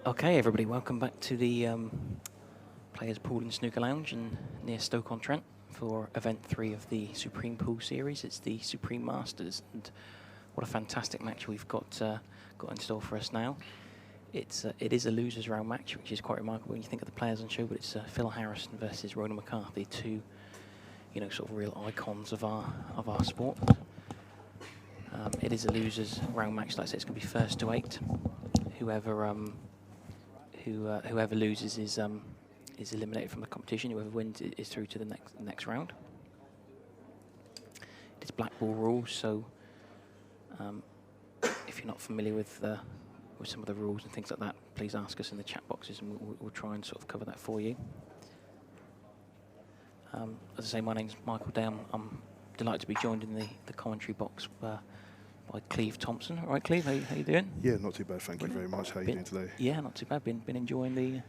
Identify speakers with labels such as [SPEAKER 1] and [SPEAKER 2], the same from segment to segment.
[SPEAKER 1] Okay, everybody, welcome back to the Players Pool and Snooker Lounge near Stoke-on-Trent for event 3 of the Supreme Pool Series. It's the Supreme Masters, and what a fantastic match we've got in store for us now. It is a losers round match, which is quite remarkable when you think of the players on show. But it's Phil Harrison versus Ronan McCarthy, two, sort of real icons of our sport. It is a losers round match. Like I said, it's going to be first to 8. Whoever loses is eliminated from the competition. Whoever wins is through to the next round. It's black ball rules, so if you're not familiar with some of the rules and things like that, please ask us in the chat boxes, and we'll try and sort of cover that for you. As I say, my name's Michael Day. I'm delighted to be joined in the commentary box by Cleve Thompson. All right, Cleve, how you doing?
[SPEAKER 2] Yeah, not too bad, thank you very much. How are you doing today?
[SPEAKER 1] Yeah, not too bad. Been enjoying the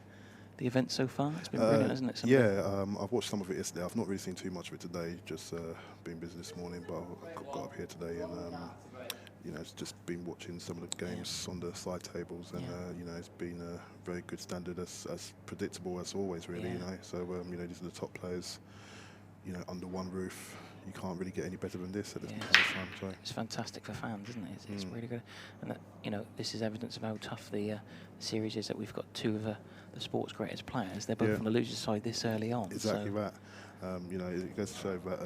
[SPEAKER 1] event so far. It's been brilliant, hasn't it?
[SPEAKER 2] I've watched some of it yesterday. I've not really seen too much of it today. Just been busy this morning, but I got up here today and it's just been watching some of the games on the side tables, and it's been a very good standard, as predictable as always, really. So these are the top players, under one roof. You can't really get any better than this at this time. So
[SPEAKER 1] it's fantastic for fans, isn't it? It's really good, and that, this is evidence of how tough the series is. That we've got two of the sport's greatest players. They're both on the losers' side this early on.
[SPEAKER 2] Exactly that. It goes to show that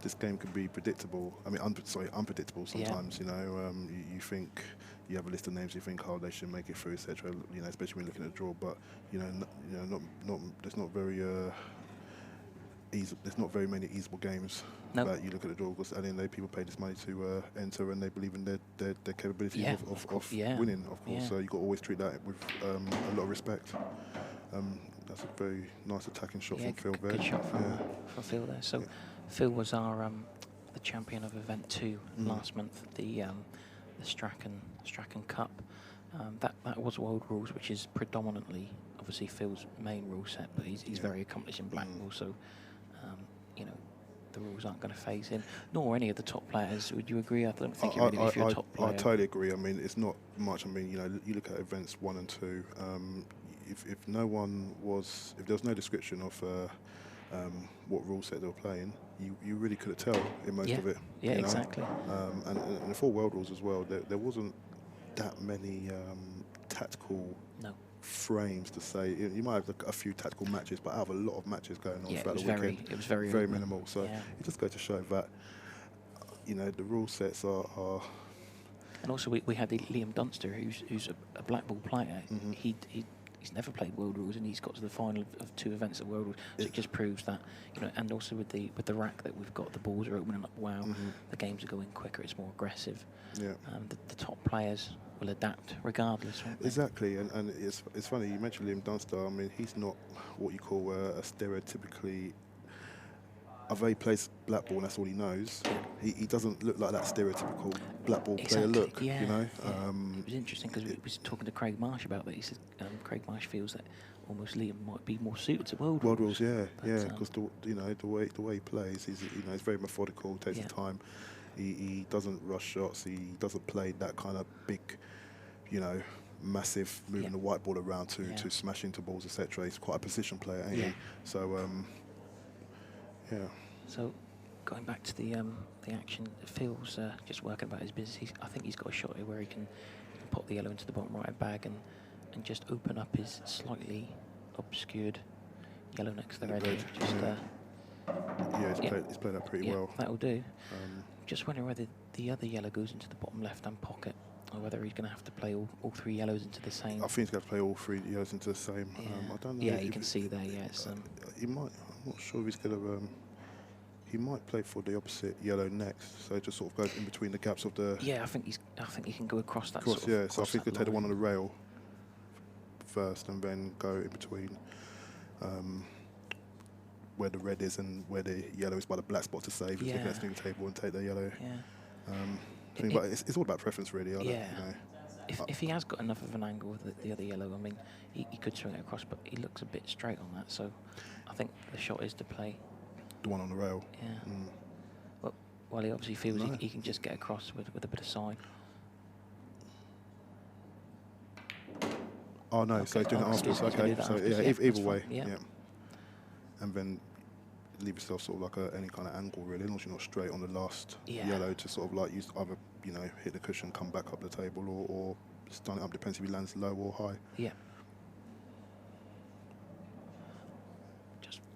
[SPEAKER 2] this game can be predictable. I mean, unpredictable sometimes. You think you have a list of names. You think, they should make it through, etc. Especially when looking at the draw. But there's not very. There's not very many easable games.
[SPEAKER 1] Nope.
[SPEAKER 2] But you look at the draw, because at the end of the day, people pay this money to enter, and they believe in their capabilities of winning, of course. So you've got to always treat that with a lot of respect. That's a very nice attacking shot from Phil there.
[SPEAKER 1] Good shot from Phil there. So Phil was our the champion of event 2 last month, the Strachan Cup. That was world rules, which is predominantly obviously Phil's main rule set, but he's very accomplished in black ball, so the rules aren't going to phase him, nor any of the top players. Would you agree? I don't think you're really a top player.
[SPEAKER 2] I totally agree. I mean, it's not much. I mean, you look at events 1 and 2. If there was no description of what rule set they were playing, you really couldn't tell in most of it.
[SPEAKER 1] Yeah, exactly.
[SPEAKER 2] And for world rules as well, there wasn't that many tactical frames to say. You might have a few tactical matches, but out of a lot of matches going on throughout the weekend,
[SPEAKER 1] it was very
[SPEAKER 2] minimal. So it just goes to show that the rule sets are.
[SPEAKER 1] And also we had Liam Dunster, who's a black ball player. He's never played world rules, and he's got to the final of 2 events at world rules. So it just proves that, and also with the rack that we've got, the balls are opening up. Wow, the games are going quicker. It's more aggressive. Yeah. The top players will adapt regardless.
[SPEAKER 2] Exactly, and it's funny you mentioned Liam Dunster. I mean, he's not what you call a stereotypically. Although he plays black ball and that's all he knows, he doesn't look like that stereotypical black ball player look.
[SPEAKER 1] It was interesting because we was talking to Craig Marsh about that. He said Craig Marsh feels that almost Liam might be more suited to world rules.
[SPEAKER 2] Because the way he plays, he's very methodical, takes his time. He doesn't rush shots. He doesn't play that kind of big, massive moving the white ball around to smash into balls, etc. He's quite a position player, ain't he? So.
[SPEAKER 1] So, going back to the action, Phil's just working about his business. I think he's got a shot here where he can pop the yellow into the bottom right bag and just open up his slightly obscured yellow next to the red.
[SPEAKER 2] He's played that pretty well.
[SPEAKER 1] That'll do. Just wondering whether the other yellow goes into the bottom left-hand pocket, or whether he's going to have to play all 3 yellows into the same.
[SPEAKER 2] I think he's going to play all 3 yellows into the same. I don't know.
[SPEAKER 1] Yeah, you can see there. Yeah,
[SPEAKER 2] he might. I'm not sure if he's going to. He might play for the opposite yellow next, so it just sort of goes in between the gaps of the.
[SPEAKER 1] Yeah, I think he can go across that.
[SPEAKER 2] So I think he's going to take the one on the rail first, and then go in between where the red is and where the yellow is by the black spot to save. He's looking at the table and take the yellow. Yeah. But it's all about preference, really.
[SPEAKER 1] If he has got enough of an angle with the other yellow, I mean, he could swing it across, but he looks a bit straight on that. So I think the shot is to play
[SPEAKER 2] the one on the rail.
[SPEAKER 1] Yeah. Well, he obviously feels he can just get across with a bit of side.
[SPEAKER 2] Oh no, so he's doing it afterwards. Okay, so yeah, either way, yeah. And then leave yourself sort of like any kind of angle really, as long as you're not straight on the last yellow to sort of like use either, you know, hit the cushion, come back up the table, or stun it up. Depends if he lands low or high.
[SPEAKER 1] Yeah.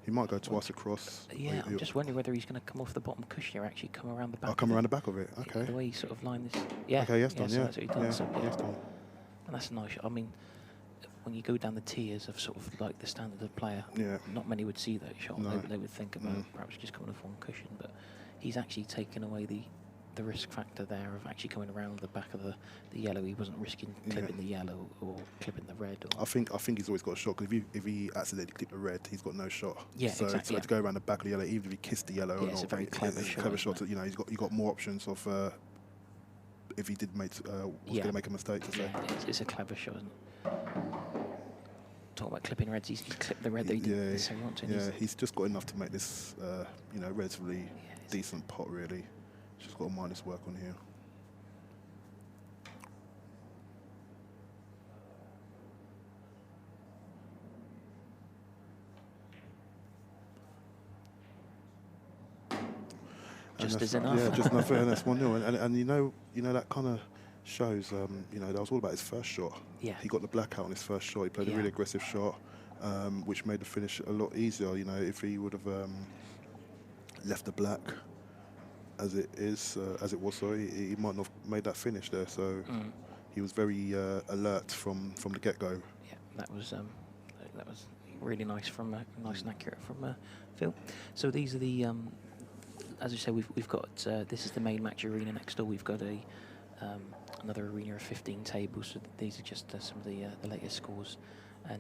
[SPEAKER 2] He might go twice across.
[SPEAKER 1] Yeah, I'm just wondering whether he's going to come off the bottom cushion or actually come around the back.
[SPEAKER 2] Oh, come around the back of it. Okay.
[SPEAKER 1] The way he sort of lined this. Yeah.
[SPEAKER 2] Okay, yes, done.
[SPEAKER 1] So
[SPEAKER 2] Yeah.
[SPEAKER 1] that's what he done. So,
[SPEAKER 2] yes, done.
[SPEAKER 1] And that's a nice shot. I mean, when you go down the tiers of sort of like the standard of player,
[SPEAKER 2] Yeah.
[SPEAKER 1] not many would see that shot.
[SPEAKER 2] No.
[SPEAKER 1] They would think about perhaps just coming off one cushion, but he's actually taken away the risk factor there of actually coming around the back of the yellow. He wasn't risking clipping the yellow or clipping the red. Or
[SPEAKER 2] I think he's always got a shot, because if he accidentally clipped the red, he's got no shot.
[SPEAKER 1] Yeah,
[SPEAKER 2] so
[SPEAKER 1] exactly.
[SPEAKER 2] So to go around the back of the yellow, even if he kissed the yellow or
[SPEAKER 1] it's
[SPEAKER 2] not,
[SPEAKER 1] a very clever shot.
[SPEAKER 2] Clever shot. You know, he's got more options of if he did was going to make a mistake. To say.
[SPEAKER 1] It's a clever shot. Isn't it? Talk about clipping reds. He's clipped the red that he didn't necessarily want to.
[SPEAKER 2] Yeah, he's just got enough to make this you know, relatively decent pot really. Just got to mind his work on here.
[SPEAKER 1] Just as enough.
[SPEAKER 2] Yeah, just enough. And that's 1-0. And you know that kind of shows. You know, that was all about his first shot.
[SPEAKER 1] Yeah.
[SPEAKER 2] He got the blackout on his first shot. He played a really aggressive shot, which made the finish a lot easier. You know, if he would have left the black as it was, sorry, he might not have made that finish there. So he was very alert from the get-go.
[SPEAKER 1] Yeah, that was really nice nice and accurate from Phil. So these are the as I say, we've got this is the main match arena. Next door we've got another arena of 15 tables. So these are just some of the latest scores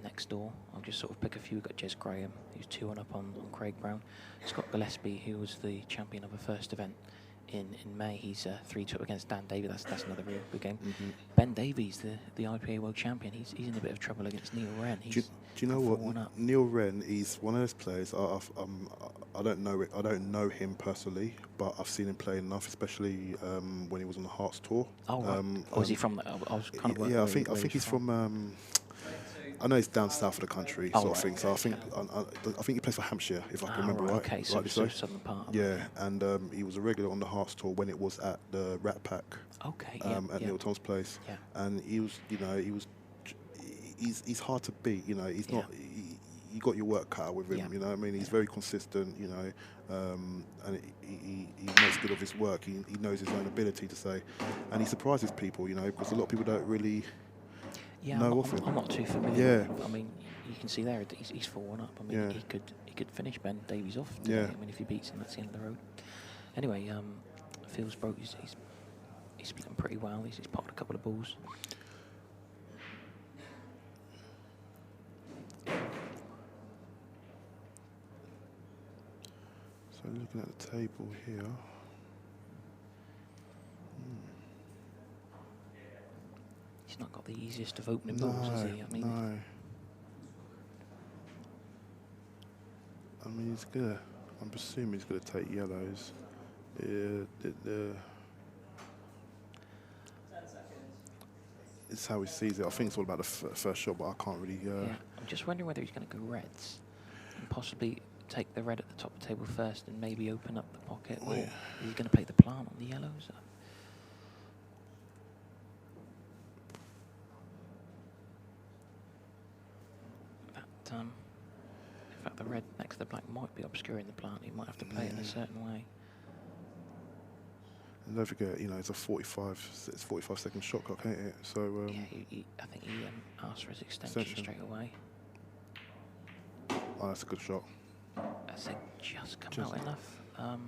[SPEAKER 1] next door. I'll just sort of pick a few. We've got Jez Graham, who's 2-1 up on Craig Brown. Scott Gillespie, who was the champion of a first event in May. He's 3-2 against Dan Davey. That's another real good game. Ben Davies, the IPA world champion. He's in a bit of trouble against Neil Wren.
[SPEAKER 2] Do you know what? Neil Wren, he's one of those players. I don't know him personally, but I've seen him play enough, especially when he was on the Hearts tour.
[SPEAKER 1] Oh, right. Is he from? I was kind of.
[SPEAKER 2] Yeah, I think he's from. I know he's down south of the country, sort of thing. So I think he plays for Hampshire, if I can remember right.
[SPEAKER 1] Okay, so southern part.
[SPEAKER 2] Yeah, and he was a regular on the Hearts tour when it was at the Rat Pack.
[SPEAKER 1] Okay.
[SPEAKER 2] At Neil Tom's place.
[SPEAKER 1] Yeah.
[SPEAKER 2] And he's hard to beat. You know, he's not. You got your work cut out with him.
[SPEAKER 1] Yeah.
[SPEAKER 2] You know what I mean? He's very consistent. You know, and he makes good of his work. He knows his own ability to say, and he surprises people. You know, because a lot of people don't really.
[SPEAKER 1] Yeah, I'm not too familiar. Yeah. I mean, you can see there he's 4-1 up. I mean, he could finish Ben Davies off today.
[SPEAKER 2] Yeah.
[SPEAKER 1] I mean, if he beats him, that's the end of the road. Anyway, Phil's broke. He's split them pretty well. He's potted a couple of balls.
[SPEAKER 2] So looking at the table here.
[SPEAKER 1] He's not got the easiest of opening balls, has he? I mean,
[SPEAKER 2] no. I mean, he's gonna. I'm presuming he's gonna take yellows. It's how he sees it. I think it's all about the first shot, but I can't really.
[SPEAKER 1] Yeah, I'm just wondering whether he's going to go reds and possibly take the red at the top of the table first and maybe open up the pocket, or is he going to play the plant on the yellows? In fact, the red next to the black might be obscuring the plant. He might have to play it in a certain way.
[SPEAKER 2] And don't forget, you know, it's a 45-second shot clock, ain't it? So
[SPEAKER 1] yeah, I think he asked for his extension straight away.
[SPEAKER 2] Oh, that's a good shot.
[SPEAKER 1] Has it just come out enough? I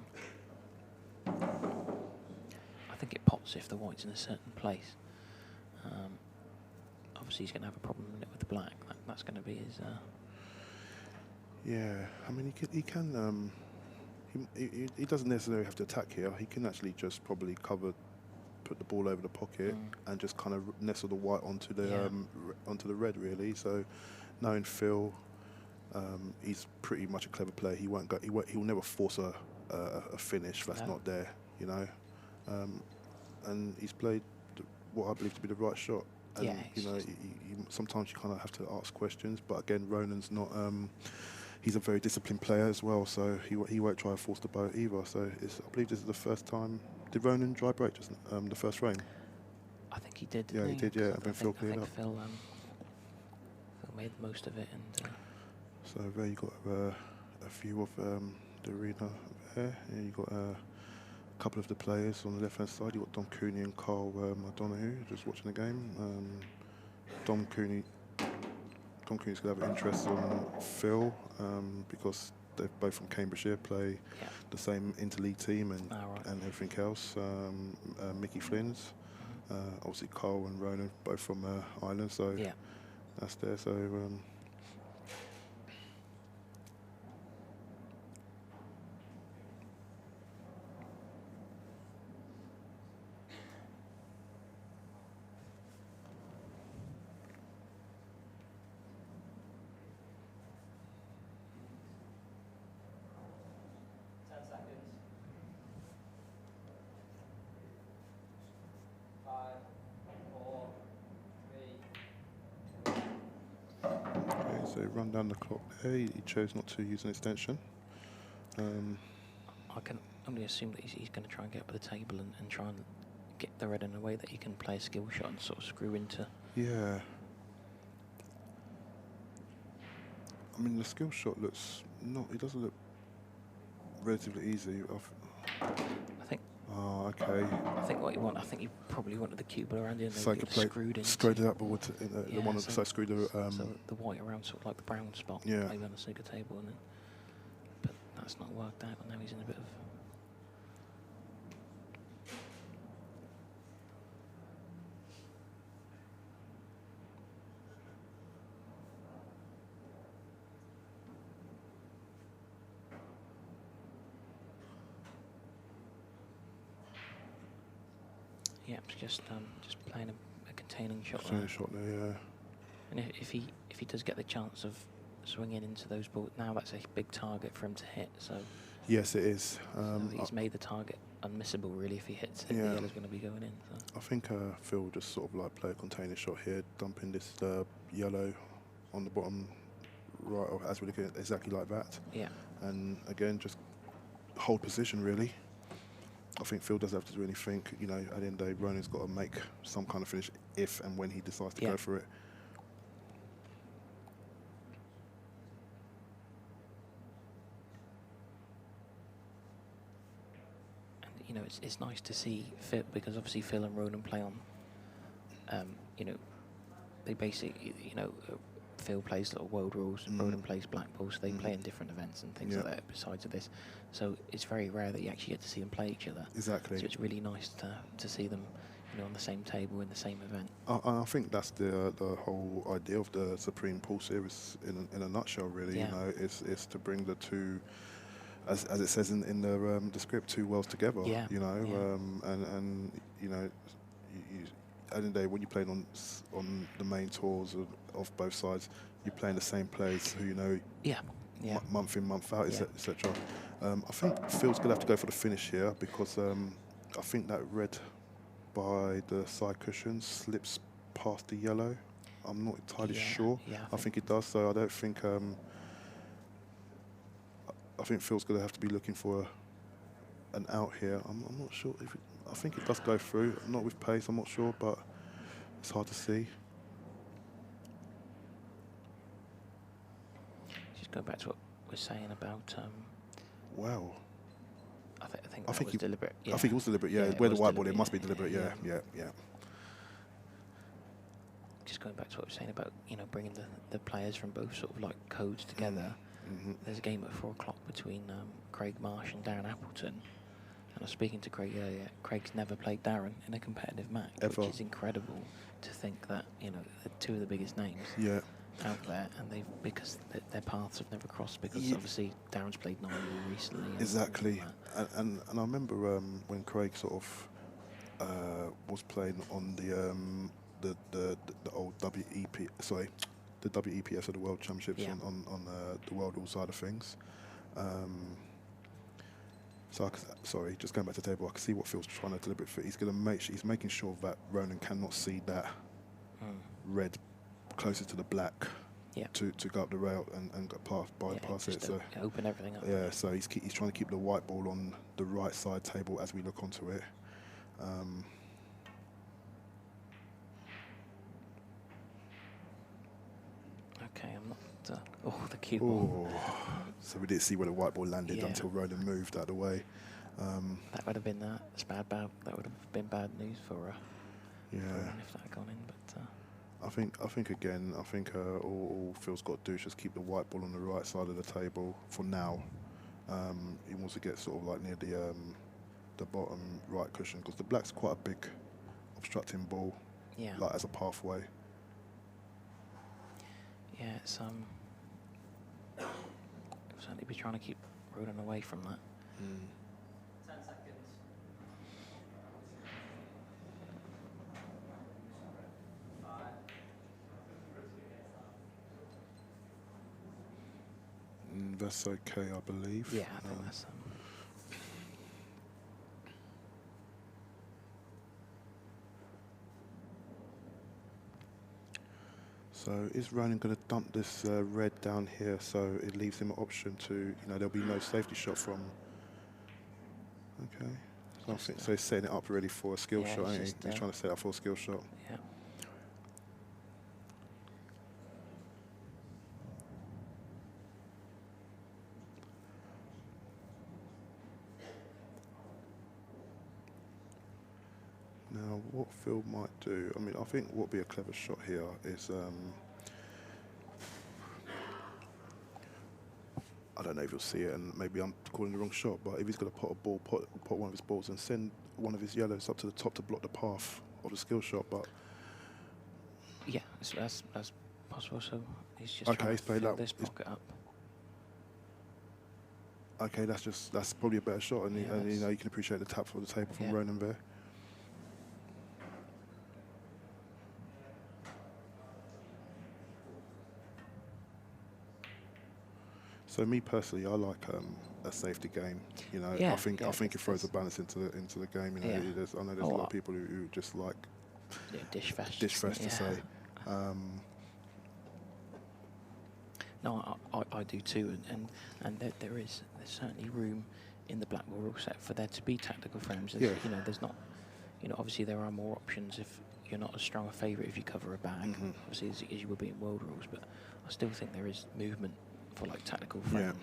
[SPEAKER 1] think it pots if the white's in a certain place. Obviously, he's going to have a problem with the black. That's going to be his.
[SPEAKER 2] Yeah, I mean, he doesn't necessarily have to attack here. He can actually just probably put the ball over the pocket and just kind of nestle the white onto the red, really. So, knowing Phil, he's pretty much a clever player. He will never force a finish that's not there, you know. And he's played what I believe to be the right shot. And
[SPEAKER 1] Yeah,
[SPEAKER 2] you know, sometimes you kind of have to ask questions. But again, Ronan's not. He's a very disciplined player as well, so he won't try to force the boat either. So I believe this is the first time. Did Ronan dry break just the first frame?
[SPEAKER 1] I think he did.
[SPEAKER 2] Yeah, he did. Yeah, and then Phil
[SPEAKER 1] I
[SPEAKER 2] cleared
[SPEAKER 1] think
[SPEAKER 2] up.
[SPEAKER 1] Phil made the most of it, and
[SPEAKER 2] So there you got a view of the arena there. Yeah, you got a couple of the players on the left-hand side. You got Dom Cooney and Carl O'Donoghue just watching the game. Dom Cooney's going to have an interest on Phil because they're both from Cambridgeshire, play the same interleague team and everything else. Mickey Flynn's, obviously Carl and Ronan, both from Ireland, so that's there. So so run down the clock there. He chose not to use an extension.
[SPEAKER 1] I can only assume that he's going to try and get up the table and try and get the red in a way that he can play a skill shot and sort of screw into.
[SPEAKER 2] Yeah. I mean, the skill shot looks it doesn't look relatively easy.
[SPEAKER 1] I think.
[SPEAKER 2] Oh, okay.
[SPEAKER 1] I think what you want. I think you probably wanted the cube around you and
[SPEAKER 2] So
[SPEAKER 1] then screwed in.
[SPEAKER 2] Screwed it up, but the one so screwed the.
[SPEAKER 1] So the white around sort of like the brown spot.
[SPEAKER 2] Yeah.
[SPEAKER 1] Maybe on the snooker table, and then. But that's not worked out, and now he's in a bit of. Yeah, just playing a containing shot.
[SPEAKER 2] Containing shot there, yeah.
[SPEAKER 1] And if he does get the chance of swinging into those balls, now that's a big target for him to hit. So
[SPEAKER 2] yes, it is.
[SPEAKER 1] So he's made the target unmissable really. If he hits it, the yellow's going to be going in. So.
[SPEAKER 2] I think Phil will just sort of like play a containing shot here, dumping this yellow on the bottom right, or as we look at it, exactly like that.
[SPEAKER 1] Yeah.
[SPEAKER 2] And again, just hold position really. I think Phil doesn't have to do anything. You know, at the end of the day, Ronan's got to make some kind of finish if and when he decides to go for it.
[SPEAKER 1] And you know, it's nice to see Phil, because obviously Phil and Ronan play on. You know, they basically, you know, Phil plays little world rules, Ronan plays black balls, so they play in different events and things like that besides of this. So it's very rare that you actually get to see them play each other. Exactly. So it's really nice to see them, you know, on the same table in the same event.
[SPEAKER 2] I think that's the whole idea of the Supreme Pool Series in a nutshell, really. You know, is to bring the two, as it says in the script, two worlds together. Yeah. You know, and you know, at the end of the day, when you're playing on the main tours of both sides, you're playing the same players who you know. Month in, month out, etc. I think Phil's going to have to go for the finish here because I think that red by the side cushion slips past the yellow. I'm not entirely sure. I think it does, so I don't think. I think Phil's going to have to be looking for an out here. I'm not sure if I think it does go through. Not with pace, I'm not sure, but it's hard to see.
[SPEAKER 1] Just going back to what we're saying about.
[SPEAKER 2] Wow.
[SPEAKER 1] I think that was deliberate.
[SPEAKER 2] I think it was deliberate. Yeah, where the white ball, it must be deliberate. Yeah.
[SPEAKER 1] Just going back to what we're saying about, you know, bringing the players from both sort of like codes together. There's a game at 4 o'clock between Craig Marsh and Darren Appleton. And I was speaking to Craig earlier. Craig's never played Darren in a competitive match, which is incredible to think that, you know, they're two of the biggest names out there, and because their paths have never crossed, because obviously Darren's played 9 recently.
[SPEAKER 2] Exactly, and I remember when Craig sort of was playing on the old WEP, sorry, the WEPS, or the World Championships on the world rule side of things. So sorry, just going back to the table, I can see what Phil's trying to deliberate for. He's going to he's making sure that Ronan cannot see that red closer to the black to go up the rail and go bypass it. So
[SPEAKER 1] open everything up.
[SPEAKER 2] Yeah, so he's trying to keep the white ball on the right side table as we look onto it.
[SPEAKER 1] Okay, I'm not. The cue ball.
[SPEAKER 2] So we didn't see where the white ball landed until Ronan moved out of the way.
[SPEAKER 1] That would have been that's bad. That would have been bad news for Ronan if that had gone in. But
[SPEAKER 2] I think all Phil's got to do is just keep the white ball on the right side of the table for now. He wants to get sort of like near the bottom right cushion because the black's quite a big obstructing ball.
[SPEAKER 1] Yeah.
[SPEAKER 2] Like as a pathway.
[SPEAKER 1] Yeah, it's we'll certainly be trying to keep Ronan away from that.
[SPEAKER 3] 10 seconds.
[SPEAKER 2] That's okay, I believe.
[SPEAKER 1] Yeah, I think that's.
[SPEAKER 2] So is Ronan going to dump this red down here so it leaves him an option to, there'll be no safety shot from. Okay. So he's setting it up really for a skill shot, ain't he? He's trying to set up for a skill shot.
[SPEAKER 1] Yeah.
[SPEAKER 2] Now, what Phil might do, I think what would be a clever shot here is, I don't know if you'll see it, and maybe I'm calling the wrong shot, but if he's going to put one of his balls and send one of his yellows up to the top to block the path of the skill shot, but...
[SPEAKER 1] Yeah, that's possible, so he's just trying to fill this pocket up.
[SPEAKER 2] Okay, that's probably a better shot, and you can appreciate the tap for the table from Ronan there. So me personally, I like a safety game. I think it throws a balance into the game. I know there's a lot of people who just like
[SPEAKER 1] dish fest
[SPEAKER 2] to say.
[SPEAKER 1] No, I do too, and there's certainly room in the black ball rule set for there to be tactical frames. There's not. Obviously there are more options if you're not as strong a favourite if you cover a bag. Obviously as you will be in world rules, but I still think there is movement for like tactical frames.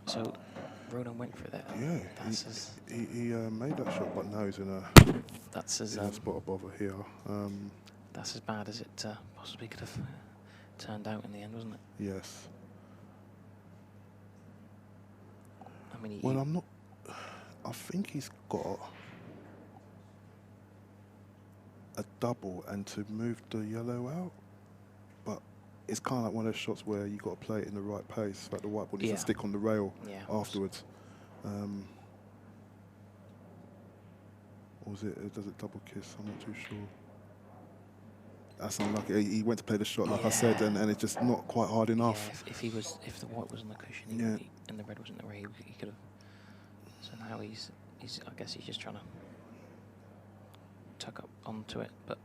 [SPEAKER 1] So Ronan went for that.
[SPEAKER 2] Yeah, he made that shot, but now he's in a spot above her here.
[SPEAKER 1] That's as bad as it possibly could have turned out in the end, wasn't it?
[SPEAKER 2] Yes.
[SPEAKER 1] I'm not.
[SPEAKER 2] I think he's got a double and to move the yellow out, but it's kind of like one of those shots where you got to play it in the right pace. Like the white ball needs to stick on the rail afterwards. Or was it? Does it double kiss? I'm not too sure. That's unlucky. He went to play the shot, like I said, and it's just not quite hard enough.
[SPEAKER 1] Yeah, if the white was on the cushion and the red was in the rail, he could have. So now he's I guess he's just trying to tuck up onto it, but.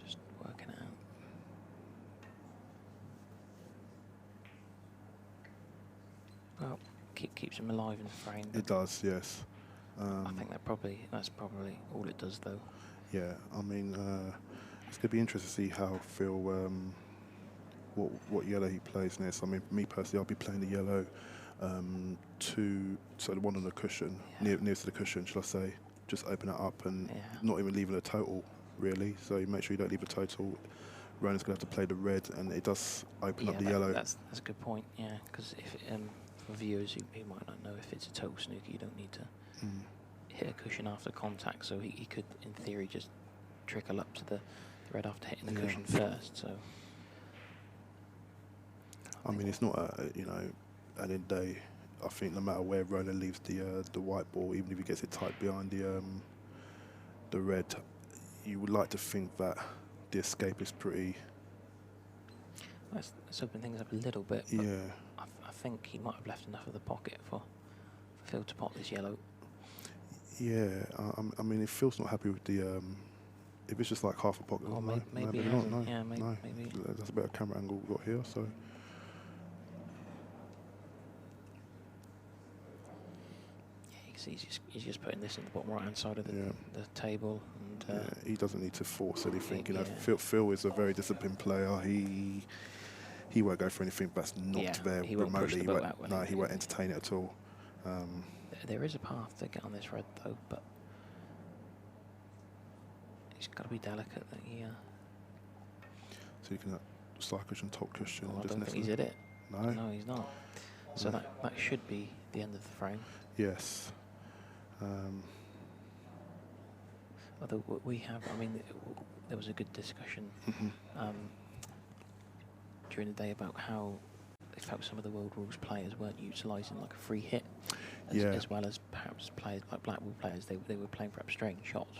[SPEAKER 1] Just working it out. Well, keeps him alive in the frame.
[SPEAKER 2] It does, yes.
[SPEAKER 1] I think that's probably all it does, though.
[SPEAKER 2] Yeah, it's going to be interesting to see how Phil, what yellow he plays next. Me personally, I'll be playing the yellow so the one on the cushion, nearest to the cushion, shall I say. Just open it up and not even leaving a total, really. So you make sure you don't leave a total. Ronan's going to have to play the red, and it does open up the yellow.
[SPEAKER 1] That's a good point, yeah, because if for viewers who might not know, if it's a total snooker, you don't need to hit a cushion after contact, so he could, in theory, just trickle up to the red after hitting the cushion first. So,
[SPEAKER 2] it's not at the end of the day, I think no matter where Ronan leaves the white ball, even if he gets it tight behind the red, you would like to think that the escape is pretty.
[SPEAKER 1] Let's open things up a little bit. But
[SPEAKER 2] Yeah.
[SPEAKER 1] I think he might have left enough of the pocket for Phil to pot this yellow.
[SPEAKER 2] Yeah, I mean, if Phil's not happy with the, if it's just like half a pocket,
[SPEAKER 1] Or
[SPEAKER 2] no,
[SPEAKER 1] maybe
[SPEAKER 2] no,
[SPEAKER 1] he
[SPEAKER 2] not,
[SPEAKER 1] hasn't.
[SPEAKER 2] no,
[SPEAKER 1] Yeah, maybe.
[SPEAKER 2] no. That's a better camera angle we've got here, so.
[SPEAKER 1] Yeah, you can see he's just putting this in the bottom right hand side of the table. And
[SPEAKER 2] Yeah, he doesn't need to force anything. You know,
[SPEAKER 1] yeah.
[SPEAKER 2] Phil is a very disciplined player. He won't go for anything that's not there
[SPEAKER 1] he won't push
[SPEAKER 2] remotely.
[SPEAKER 1] the boat out when
[SPEAKER 2] No,
[SPEAKER 1] he-
[SPEAKER 2] he won't entertain it at all.
[SPEAKER 1] There is a path to get on this red though, but he's got to be delicate. That he.
[SPEAKER 2] So you can side cushion, top cushion.
[SPEAKER 1] Well, I
[SPEAKER 2] just
[SPEAKER 1] don't think he's hit it.
[SPEAKER 2] No.
[SPEAKER 1] No, he's not. So
[SPEAKER 2] No.
[SPEAKER 1] that should be the end of the frame.
[SPEAKER 2] Yes.
[SPEAKER 1] Although we have, I mean, there was a good discussion during the day about how they felt some of the World Rules players weren't utilising like a free hit, as well as perhaps players like Blackpool players. They were playing perhaps straight shots,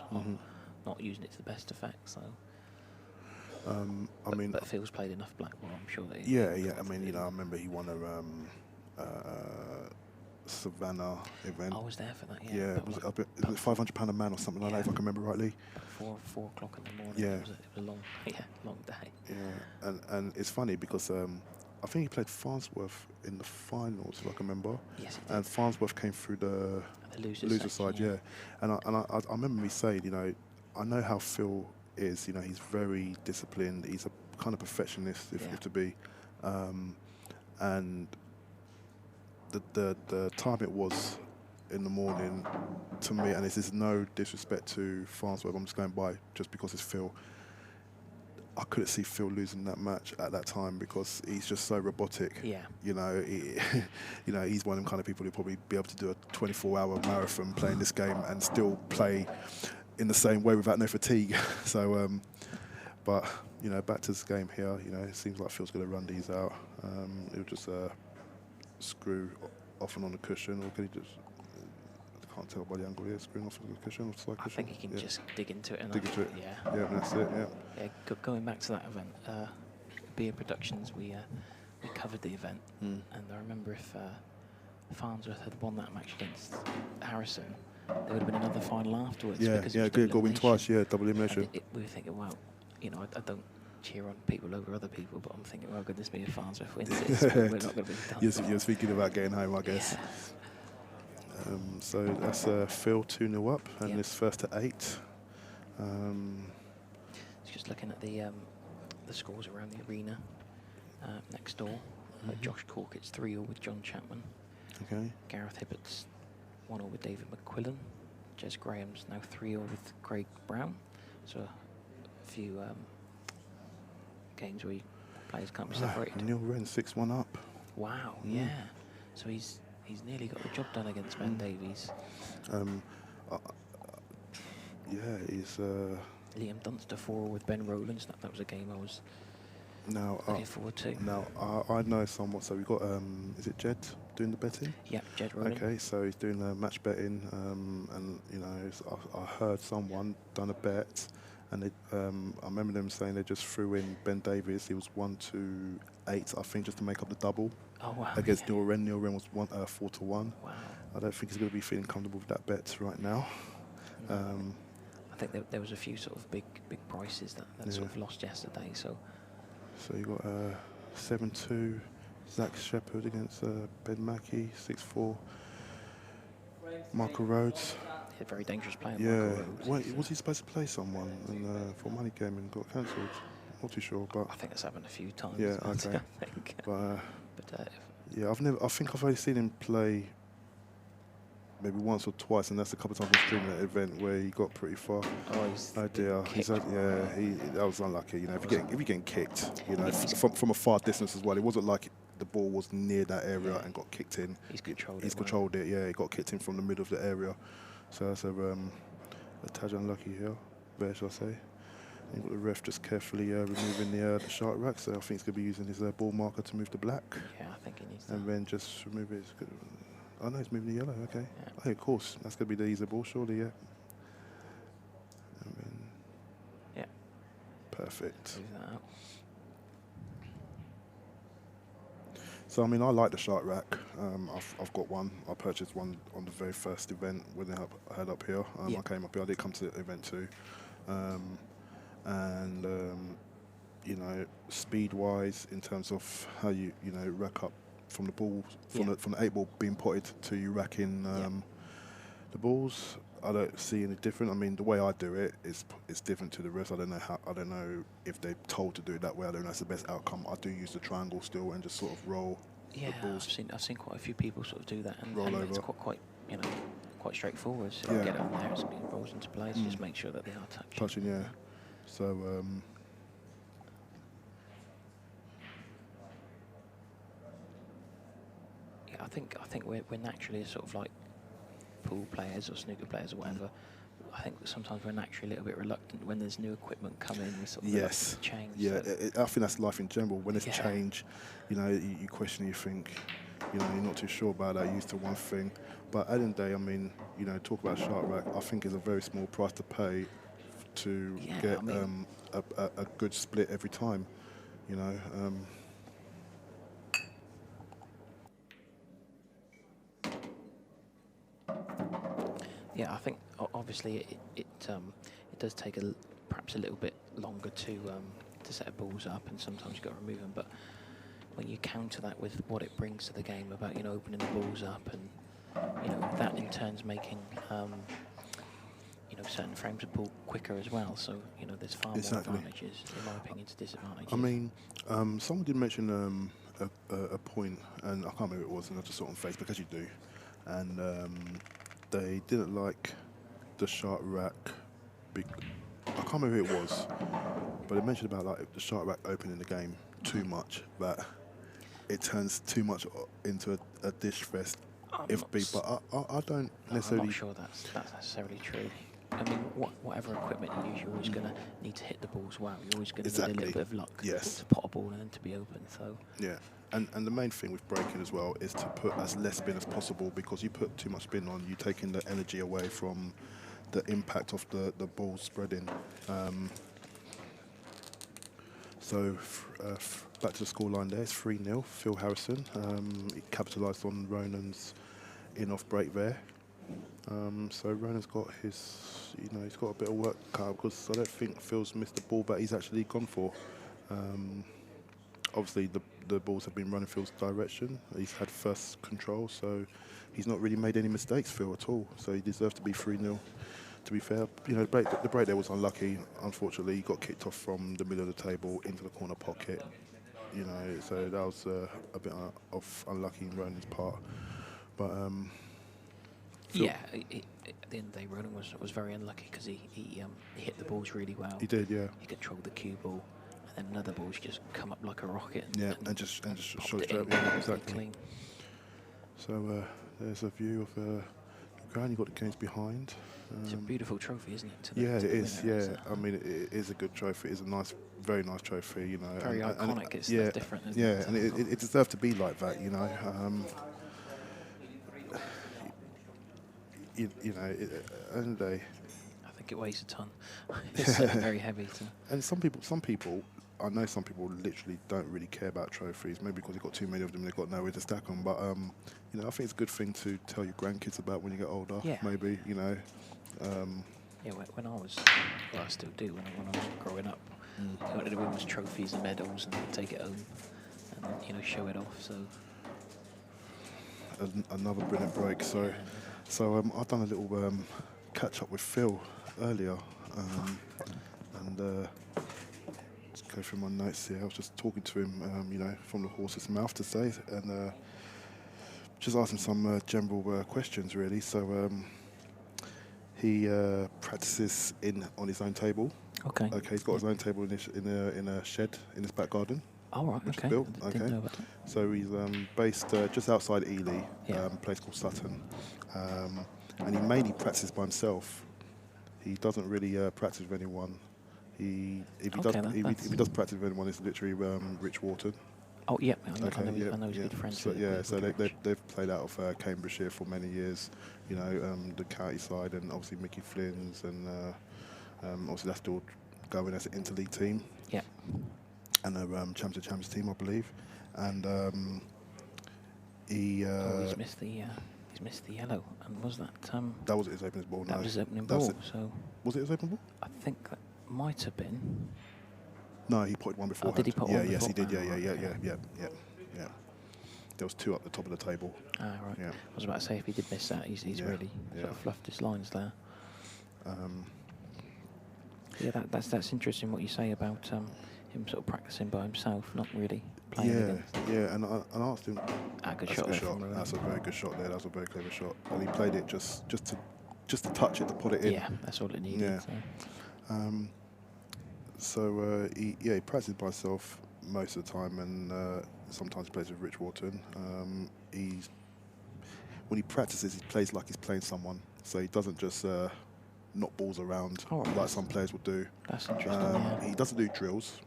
[SPEAKER 1] not using it to the best effect. So.
[SPEAKER 2] I mean,
[SPEAKER 1] but Phil's played enough Blackpool, I'm sure. That
[SPEAKER 2] yeah. I mean, you know, I remember he won a Savannah event.
[SPEAKER 1] I was there for that.
[SPEAKER 2] Yeah, was it £500 a man or something like that, if I can remember rightly?
[SPEAKER 1] 4 o'clock in the morning.
[SPEAKER 2] Yeah.
[SPEAKER 1] It was a long, long day.
[SPEAKER 2] Yeah, and it's funny because I think he played Farnsworth in the finals, if I can remember.
[SPEAKER 1] Yes, he did.
[SPEAKER 2] And Farnsworth came through the loser side, yeah. And I remember me saying, you know, I know how Phil is. You know, he's very disciplined. He's a kind of perfectionist, if to be. And the time it was in the morning, to me, and this is no disrespect to Farnsworth, I'm just going by just because it's Phil. I couldn't see Phil losing that match at that time because he's just so robotic.
[SPEAKER 1] Yeah.
[SPEAKER 2] You know, you know, he's one of them kind of people who'll probably be able to do a 24-hour marathon playing this game and still play in the same way without no fatigue. So, but you know, back to this game here. You know, it seems like Phil's going to run these out. He'll just screw off and on the cushion, or can he just? I can't tell by the angle here. Screwing off the cushion, or slide cushion.
[SPEAKER 1] I think he can just dig into it. And
[SPEAKER 2] dig into it.
[SPEAKER 1] Yeah.
[SPEAKER 2] Yeah, that's it. Yeah.
[SPEAKER 1] Yeah. Going back to that event, Beer Productions, we covered the event, and I remember if Farnsworth had won that match against Harrison, there would have been another final afterwards.
[SPEAKER 2] Yeah,
[SPEAKER 1] because
[SPEAKER 2] yeah, good. Got win twice. Yeah, double elimination.
[SPEAKER 1] We were thinking, well, you know, I don't cheer on people over other people, but I'm thinking, well, goodness me, if Farnsworth wins it, we're not going to be done.
[SPEAKER 2] You're thinking about getting home, I guess.
[SPEAKER 1] Yeah.
[SPEAKER 2] So that's Phil 2-0 up, and it's first to 8.
[SPEAKER 1] Just looking at the scores around the arena next door. Josh Cork, it's 3-0 with John Chapman.
[SPEAKER 2] Okay.
[SPEAKER 1] Gareth Hibbert's 1-0 with David McQuillan. Jez Graham's now 3-0 with Craig Brown. So a few games where players can't be separated.
[SPEAKER 2] Neil Wren 6-1 up.
[SPEAKER 1] Wow, yeah. So he's nearly got the job done against Ben Davies.
[SPEAKER 2] Yeah, he's.
[SPEAKER 1] Liam Dunster 4 with Ben Rowlands. That was a game I was looking forward to.
[SPEAKER 2] Now I know somewhat. So we've got is it Jed doing the betting?
[SPEAKER 1] Yeah, Jed Rowland.
[SPEAKER 2] Okay, so he's doing match betting, and you know, I heard someone done a bet, and they, I remember them saying they just threw in Ben Davies. He was 1-8, I think, just to make up the double.
[SPEAKER 1] Oh wow!
[SPEAKER 2] Against Neil Wren. Neil Wren was 4-1.
[SPEAKER 1] Wow.
[SPEAKER 2] I don't think he's going to be feeling comfortable with that bet right now.
[SPEAKER 1] No. I think there was a few sort of big prices that sort of lost yesterday. So
[SPEAKER 2] you got 7-2, Zach Shepherd against Ben Mackey, 6-4. Michael Rhodes.
[SPEAKER 1] A very dangerous player.
[SPEAKER 2] Yeah. Wait, was he supposed to play someone for money game and got cancelled? Not too sure, but
[SPEAKER 1] I think that's happened a few times.
[SPEAKER 2] Yeah. Okay.
[SPEAKER 1] I think.
[SPEAKER 2] But
[SPEAKER 1] yeah,
[SPEAKER 2] I think I've only seen him play maybe once or twice, and that's a couple of times in streaming that event where he got pretty far.
[SPEAKER 1] Oh, he's
[SPEAKER 2] that was unlucky. You know, if you're getting kicked, you know, from a far distance as well. It wasn't like the ball was near that area and got kicked in.
[SPEAKER 1] He's controlled it.
[SPEAKER 2] He's controlled it. Yeah, he got kicked in from the middle of the area. So that's a tad unlucky here. Where shall I say? And got the ref just carefully removing the shark rack. So I think he's going to be using his ball marker to move to black.
[SPEAKER 1] Yeah, I think he needs to.
[SPEAKER 2] And then just remove it. Oh no, it's moving the yellow. Okay.
[SPEAKER 1] Yeah.
[SPEAKER 2] Oh, of course, that's going to be the easier ball, surely. Yeah. And then
[SPEAKER 1] Yeah.
[SPEAKER 2] perfect.
[SPEAKER 1] Move that out.
[SPEAKER 2] So I mean, I like the shark rack. I've got one. I purchased one on the very first event when they had up here.
[SPEAKER 1] Yeah.
[SPEAKER 2] I came up here. I did come to the event too, and you know, speed wise, in terms of how you know rack up from the ball from the 8 ball being potted to you racking the balls. I don't see any different. I mean, the way I do it is different to the rest. I don't know if they're told to do it that way. I don't know if that's the best outcome. I do use the triangle still and just sort of roll
[SPEAKER 1] Yeah,
[SPEAKER 2] the balls.
[SPEAKER 1] I've seen quite a few people sort of do that, and
[SPEAKER 2] Roll
[SPEAKER 1] it's
[SPEAKER 2] over.
[SPEAKER 1] quite you know quite straightforward. So
[SPEAKER 2] Yeah.
[SPEAKER 1] you get it on there, it rolls into place. Just make sure that they are touching.
[SPEAKER 2] Touching, yeah. So
[SPEAKER 1] Yeah, I think we're naturally sort of like pool players or snooker players or whatever. I think sometimes we're naturally a little bit reluctant when there's new equipment coming. We're sort of
[SPEAKER 2] yes,
[SPEAKER 1] reluctant to change.
[SPEAKER 2] yeah.
[SPEAKER 1] So
[SPEAKER 2] I think that's life in general. When there's
[SPEAKER 1] Yeah.
[SPEAKER 2] change, you know, you question, you think, you know, you're not too sure about that. You're used to one thing, but at the end of the day, I mean, you know, talk about shark rack. I think it's a very small price to pay to
[SPEAKER 1] Yeah,
[SPEAKER 2] get
[SPEAKER 1] I mean,
[SPEAKER 2] a good split every time. You know.
[SPEAKER 1] Yeah, I think obviously it does take perhaps a little bit longer to set balls up, and sometimes you've got to remove them. But when you counter that with what it brings to the game about opening the balls up, and that in turns making certain frames of ball quicker as well. So there's far more advantages in my opinion to disadvantages.
[SPEAKER 2] I mean, someone did mention a point, and I can't remember who it was, and I just saw it on Facebook, as you do, and they didn't like the shark rack. I can't remember who it was, but they mentioned about like the shark rack opening the game too much, that it turns too much into a dish fest. But I don't necessarily.
[SPEAKER 1] I'm not sure that's necessarily true. I mean, whatever equipment you use, you're always going to need to hit the balls well. You're always going to need a little bit of luck to pot a ball and then to be open. So
[SPEAKER 2] yeah, and the main thing with breaking as well is to put as less spin as possible, because you put too much spin on, you're taking the energy away from the impact of the ball spreading. So back to the scoreline there, it's 3-0, Phil Harrison. He capitalised on Ronan's in-off break there. So Ronan's got his, he's got a bit of work cut out, because I don't think Phil's missed the ball that he's actually gone for. Obviously, the balls have been running Phil's direction. He's had first control, so he's not really made any mistakes, Phil, at all. So he deserves to be 3-0. To be fair, the break there was unlucky. Unfortunately, he got kicked off from the middle of the table into the corner pocket. So that was a bit of unlucky in Ronan's part. But
[SPEAKER 1] yeah, at the end of the day, Ronan was very unlucky, because he hit the balls really well.
[SPEAKER 2] He did, yeah.
[SPEAKER 1] He controlled the cue ball, and then another ball's just come up like a rocket.
[SPEAKER 2] And just shot it
[SPEAKER 1] in,
[SPEAKER 2] straight. Yeah, exactly.
[SPEAKER 1] Clean.
[SPEAKER 2] So there's a view of the ground. You've got the games behind.
[SPEAKER 1] It's a beautiful trophy, isn't it?
[SPEAKER 2] It is. Yeah, I mean, it is a good trophy. It's a very nice trophy.
[SPEAKER 1] Very iconic. It's different. Isn't
[SPEAKER 2] it? And it deserves to be like that. At the end of the day,
[SPEAKER 1] I think it weighs a ton. It's very heavy.
[SPEAKER 2] And some people, I know some people literally don't really care about trophies, maybe because they've got too many of them and they've got nowhere to stack them. But I think it's a good thing to tell your grandkids about when you get older.
[SPEAKER 1] Yeah.
[SPEAKER 2] Maybe
[SPEAKER 1] Yeah, when I was, well, I still do. When I was growing up, I wanted to win trophies and medals and take it home and show it off. So
[SPEAKER 2] another brilliant break. So I've done a little catch up with Phil earlier, and let's go through my notes here. I was just talking to him, from the horse's mouth to say, and just asking some general questions really. So he practices on his own table.
[SPEAKER 1] Okay.
[SPEAKER 2] Okay, he's got his own table in a shed in his back garden.
[SPEAKER 1] All right.
[SPEAKER 2] Which
[SPEAKER 1] Okay.
[SPEAKER 2] is built.
[SPEAKER 1] Didn't know about that.
[SPEAKER 2] So he's based just outside Ely, a place called Sutton, and he mainly practices by himself. He doesn't really practice with anyone. If he does practice with anyone, it's literally Rich Wharton.
[SPEAKER 1] Oh, yeah, I know,
[SPEAKER 2] Okay, yeah,
[SPEAKER 1] I know he's
[SPEAKER 2] yeah.
[SPEAKER 1] good friends
[SPEAKER 2] So
[SPEAKER 1] with
[SPEAKER 2] yeah,
[SPEAKER 1] with
[SPEAKER 2] so
[SPEAKER 1] Woodridge.
[SPEAKER 2] they've played out of Cambridgeshire for many years. You know, the county side, and obviously Mickey Flynn's, and obviously that's still going as an interleague team
[SPEAKER 1] Yeah.
[SPEAKER 2] and a champions team, I believe. And he
[SPEAKER 1] Oh, he's missed the yellow. And was that
[SPEAKER 2] that was his opening ball.
[SPEAKER 1] that
[SPEAKER 2] No,
[SPEAKER 1] was his opening
[SPEAKER 2] that's
[SPEAKER 1] ball?
[SPEAKER 2] it.
[SPEAKER 1] So
[SPEAKER 2] Was it his opening ball?
[SPEAKER 1] I think that might have been.
[SPEAKER 2] No, he put one beforehand.
[SPEAKER 1] Oh, did he put
[SPEAKER 2] yeah,
[SPEAKER 1] one
[SPEAKER 2] yes, he
[SPEAKER 1] before?
[SPEAKER 2] did. Yeah,
[SPEAKER 1] Oh,
[SPEAKER 2] yeah,
[SPEAKER 1] right,
[SPEAKER 2] yeah,
[SPEAKER 1] okay.
[SPEAKER 2] yeah. There was two up the top of the table.
[SPEAKER 1] Ah, right.
[SPEAKER 2] Yeah.
[SPEAKER 1] I was about to say if he did miss that, he's
[SPEAKER 2] Yeah,
[SPEAKER 1] really
[SPEAKER 2] yeah.
[SPEAKER 1] sort of fluffed his lines there.
[SPEAKER 2] Um,
[SPEAKER 1] Yeah, that's interesting what you say about him sort of practicing by himself, not really playing
[SPEAKER 2] yeah,
[SPEAKER 1] against.
[SPEAKER 2] yeah, and I asked him.
[SPEAKER 1] Good
[SPEAKER 2] That's
[SPEAKER 1] shot
[SPEAKER 2] a good
[SPEAKER 1] there
[SPEAKER 2] shot.
[SPEAKER 1] from Ronan.
[SPEAKER 2] That's a very good shot there. That's a very clever shot, and he played it just to touch it, to put it in.
[SPEAKER 1] Yeah, that's all it needed.
[SPEAKER 2] Yeah.
[SPEAKER 1] So.
[SPEAKER 2] He practices by himself most of the time, and sometimes plays with Rich Wharton. When he practices, he plays like he's playing someone, so he doesn't just knock balls around like some players would do.
[SPEAKER 1] That's interesting. Yeah.
[SPEAKER 2] He doesn't do drills,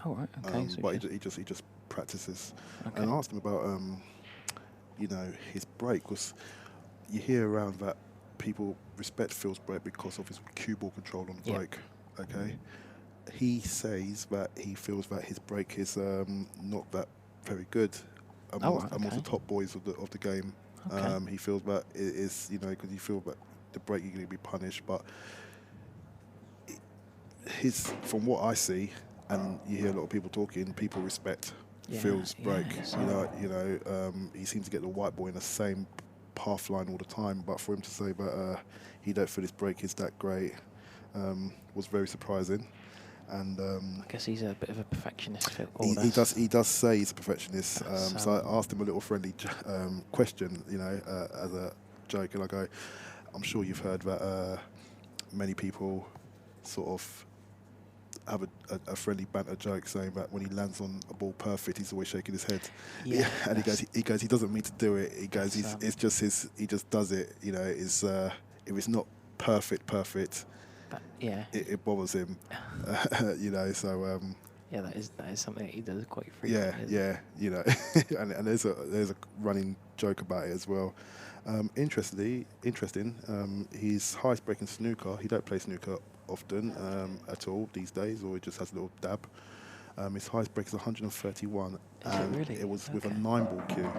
[SPEAKER 1] Oh, right. Okay. So
[SPEAKER 2] but he just practices.
[SPEAKER 1] Okay.
[SPEAKER 2] And I asked him about his break, because you hear around that people respect Phil's break because of his cue ball control on the break. Okay. He says that he feels that his break is not that very good amongst the top boys of the game.
[SPEAKER 1] Okay.
[SPEAKER 2] He feels that it is, because you feel that the break you're going to be punished, but from what I see, and you hear a lot of people talking, people respect Phil's break. He seems to get the white ball in the same path line all the time, but for him to say that he don't feel his break is that great was very surprising. And
[SPEAKER 1] I guess he's a bit of a perfectionist.
[SPEAKER 2] He does say he's a perfectionist. So I asked him a little friendly question, as a joke, and I go, I'm sure you've heard that many people sort of have a friendly banter joke saying that when he lands on a ball perfect, he's always shaking his head.
[SPEAKER 1] Yeah,
[SPEAKER 2] and he goes, he doesn't mean to do it. He goes, it's just he just does it. If it's not perfect. It bothers him, So
[SPEAKER 1] yeah, that is something that he does quite frequently.
[SPEAKER 2] Yeah, and there's a running joke about it as well. Interesting. His highest break in snooker. He don't play snooker often at all these days, or he just has a little dab. His highest break is 131, and it was with a 9-ball cue.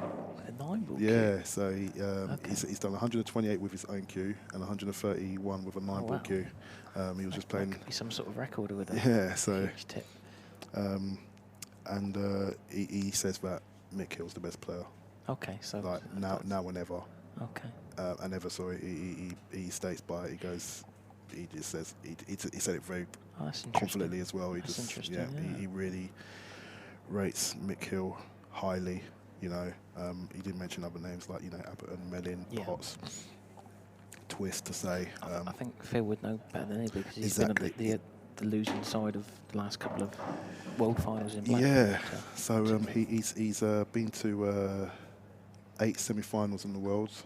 [SPEAKER 1] A 9-ball cue?
[SPEAKER 2] Yeah, so he's done 128 with his own cue and 131 with a 9-ball cue. He was just playing.
[SPEAKER 1] That could be some sort of record with a huge tip.
[SPEAKER 2] He says that Mick Hill's the best player.
[SPEAKER 1] Okay, so
[SPEAKER 2] like now and ever.
[SPEAKER 1] Okay.
[SPEAKER 2] And ever, sorry, he states by it. He goes. He just says he said it very confidently as well. He really rates Mick Hill highly. He did mention other names like Abbott and Mellin, Potts, Twist to say.
[SPEAKER 1] I think Phil would know better than anybody because he's
[SPEAKER 2] exactly.
[SPEAKER 1] been on the losing side of the last couple of World Finals in Blackpool.
[SPEAKER 2] Yeah, so he's been to 8 semi-finals in the Worlds.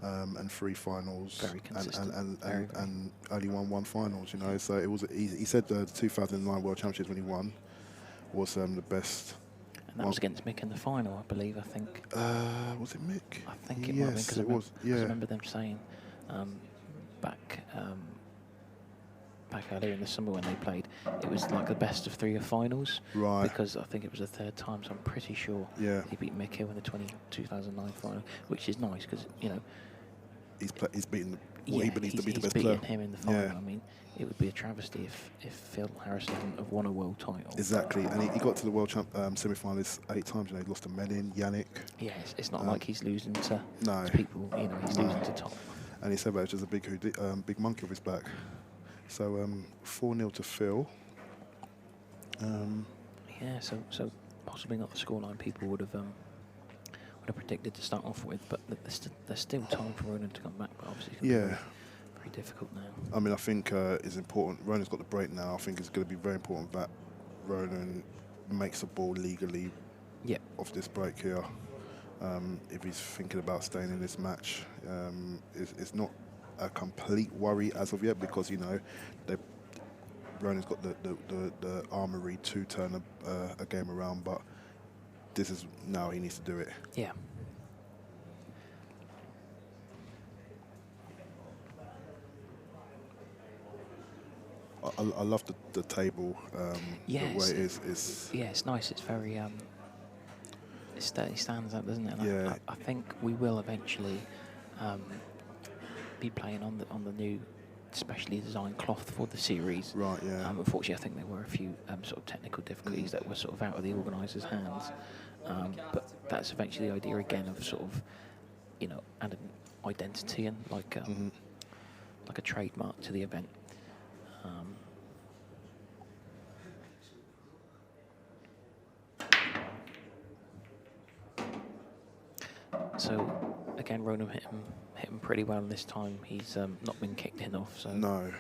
[SPEAKER 2] And 3 finals,
[SPEAKER 1] very consistent,
[SPEAKER 2] and only won 1 finals. So it was. He said the 2009 World Championships when he won was the best.
[SPEAKER 1] And that was against Mick in the final, I believe. I think.
[SPEAKER 2] Was it Mick?
[SPEAKER 1] I think it might have been because
[SPEAKER 2] it was. Yeah.
[SPEAKER 1] I remember them saying back earlier in the summer when they played, it was like the best of 3 of finals.
[SPEAKER 2] Right.
[SPEAKER 1] Because I think it was the 3rd time, so I'm pretty sure he beat Mick Hill in the 2009 final, which is nice because
[SPEAKER 2] he's beaten.
[SPEAKER 1] He's
[SPEAKER 2] the best player.
[SPEAKER 1] He's beaten him in the final. Yeah. I mean, it would be a travesty if Phil Harrison wouldn't have won a world title.
[SPEAKER 2] Exactly, and he got to the world semi-finals 8 times. He lost to Mellin, Yannick.
[SPEAKER 1] Yeah, it's not like he's losing to people. He's losing to top.
[SPEAKER 2] And he said that it was just a big monkey off his back. So 4-0 to Phil.
[SPEAKER 1] Yeah, so possibly not the scoreline people would have predicted to start off with, but there's still time for Ronan to come back. But obviously, it's going to be very difficult now.
[SPEAKER 2] I mean, I think it's important. Ronan's got the break now. I think it's going to be very important that Ronan makes a ball legally off this break here. If he's thinking about staying in this match, it's not a complete worry as of yet because Ronan's got the armoury to turn a game around, but this is now he needs to do it.
[SPEAKER 1] Yeah.
[SPEAKER 2] I love the table, the way it is.
[SPEAKER 1] Yeah, it's nice. It's very it stands out, doesn't it? And
[SPEAKER 2] Yeah.
[SPEAKER 1] I think we will eventually be playing on the new specially designed cloth for the series.
[SPEAKER 2] Right. Yeah.
[SPEAKER 1] Unfortunately, I think there were a few sort of technical difficulties that were sort of out of the organisers' hands. But that's eventually the idea again of sort of, you know, adding identity and like a trademark to the event. So again, Ronan hit him pretty well this time. He's not been kicked in off. So
[SPEAKER 2] No.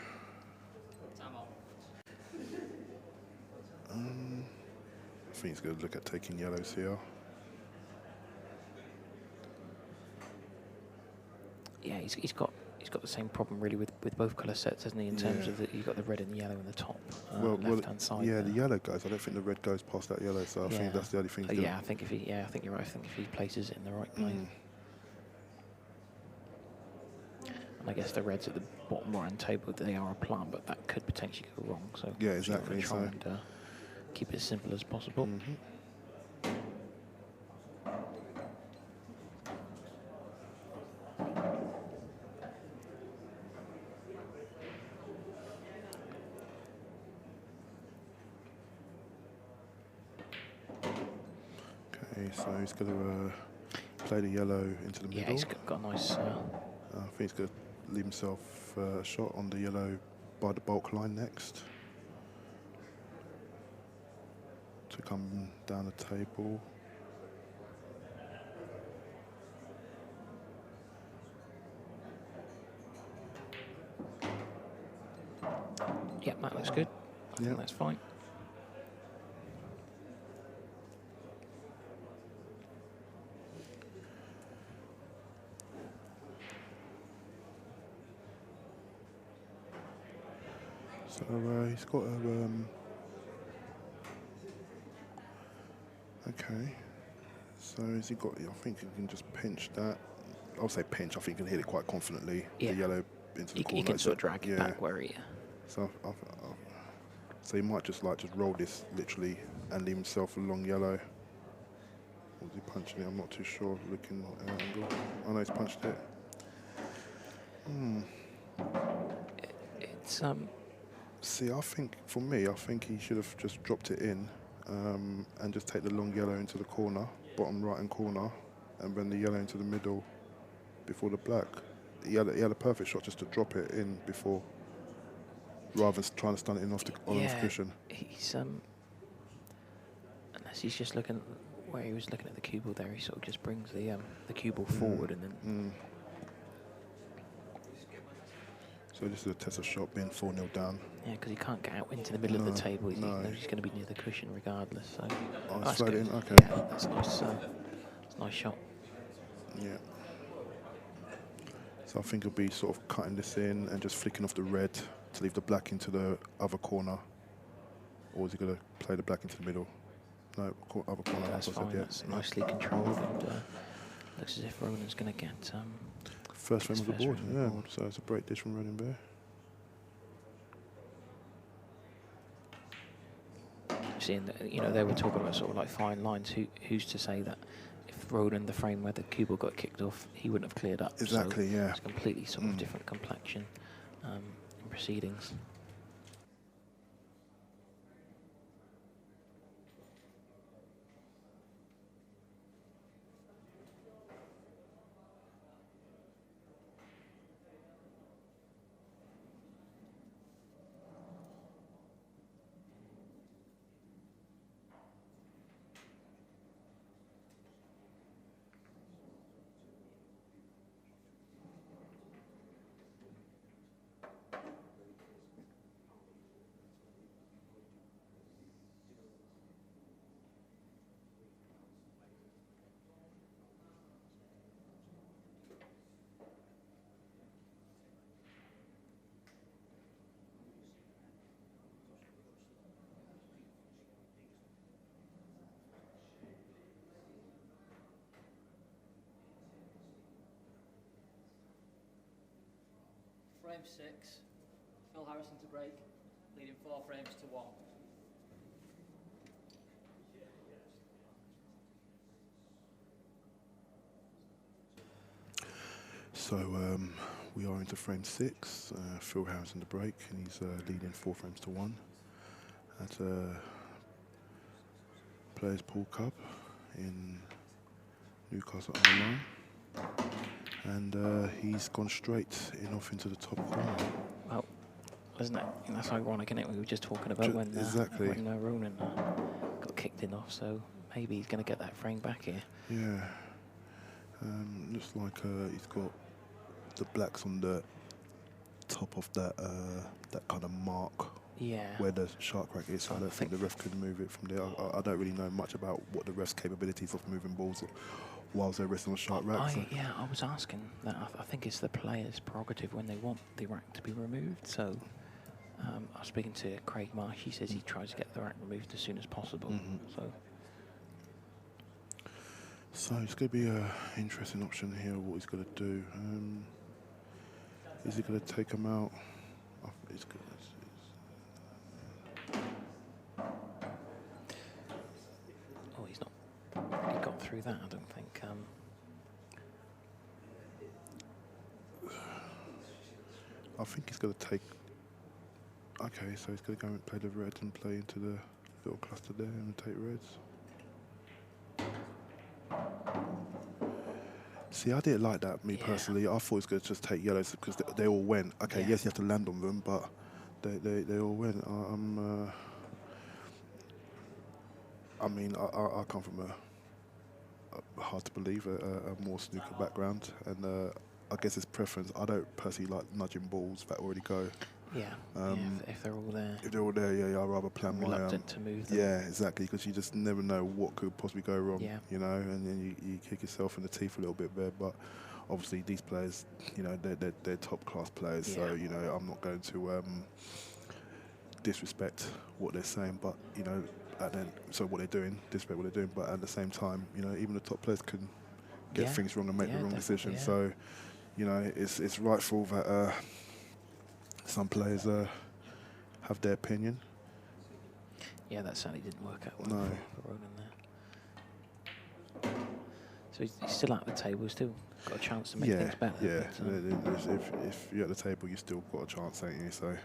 [SPEAKER 2] I think he's going to look at taking yellows here.
[SPEAKER 1] yeah, he's got the same problem really with both colour sets, hasn't he? In terms of you've got the red and the yellow in the top left-hand side.
[SPEAKER 2] Yeah,
[SPEAKER 1] there.
[SPEAKER 2] the yellow goes. I don't think the red goes past that yellow, so I think that's the only thing.
[SPEAKER 1] Yeah, I think if he, I think you're right. I think if he places it in the right place. And I guess the reds at the bottom right-hand table, they are a plant, but that could potentially go wrong. So
[SPEAKER 2] yeah, exactly.
[SPEAKER 1] Try and keep it as simple as possible.
[SPEAKER 2] Okay, so he's going to play the yellow into the middle.
[SPEAKER 1] Yeah, he's got a nice.
[SPEAKER 2] I think he's going to leave himself a shot on the yellow by the bulk line next. To come down the table.
[SPEAKER 1] Yeah, that looks good. I think that's fine.
[SPEAKER 2] So he's got a. Okay. So has he got? I think he can just pinch that. I'll say pinch. I think he can hit it quite confidently.
[SPEAKER 1] Yeah.
[SPEAKER 2] The yellow into the corner.
[SPEAKER 1] He can sort of drag it back where he.
[SPEAKER 2] So he might just roll this literally and leave himself a long yellow. Or is he punching it? I'm not too sure. Looking at an angle. I know he's punched it.
[SPEAKER 1] It's
[SPEAKER 2] See, I think for me, I think he should have just dropped it in and just take the long yellow into the corner, bottom right-hand corner, and then the yellow into the middle before the black. He had a perfect shot just to drop it in before, rather than trying to stun it in off the cushion.
[SPEAKER 1] He's unless he's just looking where he was looking at the cue ball there, he sort of just brings the cue ball forward and then.
[SPEAKER 2] So this is a test of shot being 4-0 down.
[SPEAKER 1] Yeah, because he can't get out into the middle of the table. He knows he's going to be near the cushion regardless. So
[SPEAKER 2] that's good. In. Okay.
[SPEAKER 1] Yeah, that's nice. It's a nice shot.
[SPEAKER 2] Yeah. So I think he'll be sort of cutting this in and just flicking off the red to leave the black into the other corner. Or is he going to play the black into the middle? No, other corner.
[SPEAKER 1] Yeah, that's fine. That's nicely controlled. And looks as if Ronan's going to get.
[SPEAKER 2] First frame of the board, so it's a break dish from Ronan Bear.
[SPEAKER 1] Seeing that, they were talking about sort of like fine lines. Who's to say that if Ronan, the frame where the cue ball got kicked off, he wouldn't have cleared up?
[SPEAKER 2] Exactly,
[SPEAKER 1] so it's a completely sort of different complexion in proceedings.
[SPEAKER 3] Frame 6, Phil Harrison to break, leading 4 frames to 1.
[SPEAKER 2] So we are into frame 6. Phil Harrison to break, and he's leading 4 frames to 1 at Players Pool Cup in Newcastle on the line. And he's gone straight in off into the top corner.
[SPEAKER 1] Well, isn't it? That's ironic, isn't it? We were just talking about when
[SPEAKER 2] exactly.
[SPEAKER 1] when Ronan got kicked in off, so maybe he's going to get that frame back here.
[SPEAKER 2] Yeah. Looks like he's got the blacks on the top of that that kind of mark.
[SPEAKER 1] Yeah.
[SPEAKER 2] Where the shark rack is, so I don't think the ref can move it from there. I don't really know much about what the ref's capabilities of moving balls whilst they're resting on shark rack.
[SPEAKER 1] Yeah, I was asking that. I think it's the player's prerogative when they want the rack to be removed. So I was speaking to Craig Marsh. He says he tries to get the rack removed as soon as possible.
[SPEAKER 2] So it's going to be an interesting option here. What he's going to do? Is he going to take him out? He's good.
[SPEAKER 1] Oh, he's not. He got through that, I don't think.
[SPEAKER 2] I think he's going to take. Okay, so he's going to go and play the red and play into the little cluster there and take reds. See, I didn't like that, me personally. I thought he was going to just take yellows because they all went. Okay, yes, you have to land on them, but they all went. I mean, I come from a hard to believe, a more snooker background, and I guess it's preference. I don't personally like nudging balls that already go.
[SPEAKER 1] Yeah, if they're all there.
[SPEAKER 2] If they're all there, yeah, I'd rather plan my...
[SPEAKER 1] Reluctant to move them.
[SPEAKER 2] Yeah, exactly, because you just never know what could possibly go wrong, you know, and then you kick yourself in the teeth a little bit there, but obviously these players, you know, they're top-class players, so, you know, I'm not going to disrespect what they're saying, but, you know, so what they're doing, disrespect what they're doing, but at the same time, you know, even the top players can get things wrong and make the wrong decision, so, you know, it's rightful that some players have their opinion.
[SPEAKER 1] Yeah, that certainly didn't work out well for Ronan there. So he's still at the table, he's still got a chance to make things better.
[SPEAKER 2] Yeah, if you're at the table, you still got a chance, ain't you? So.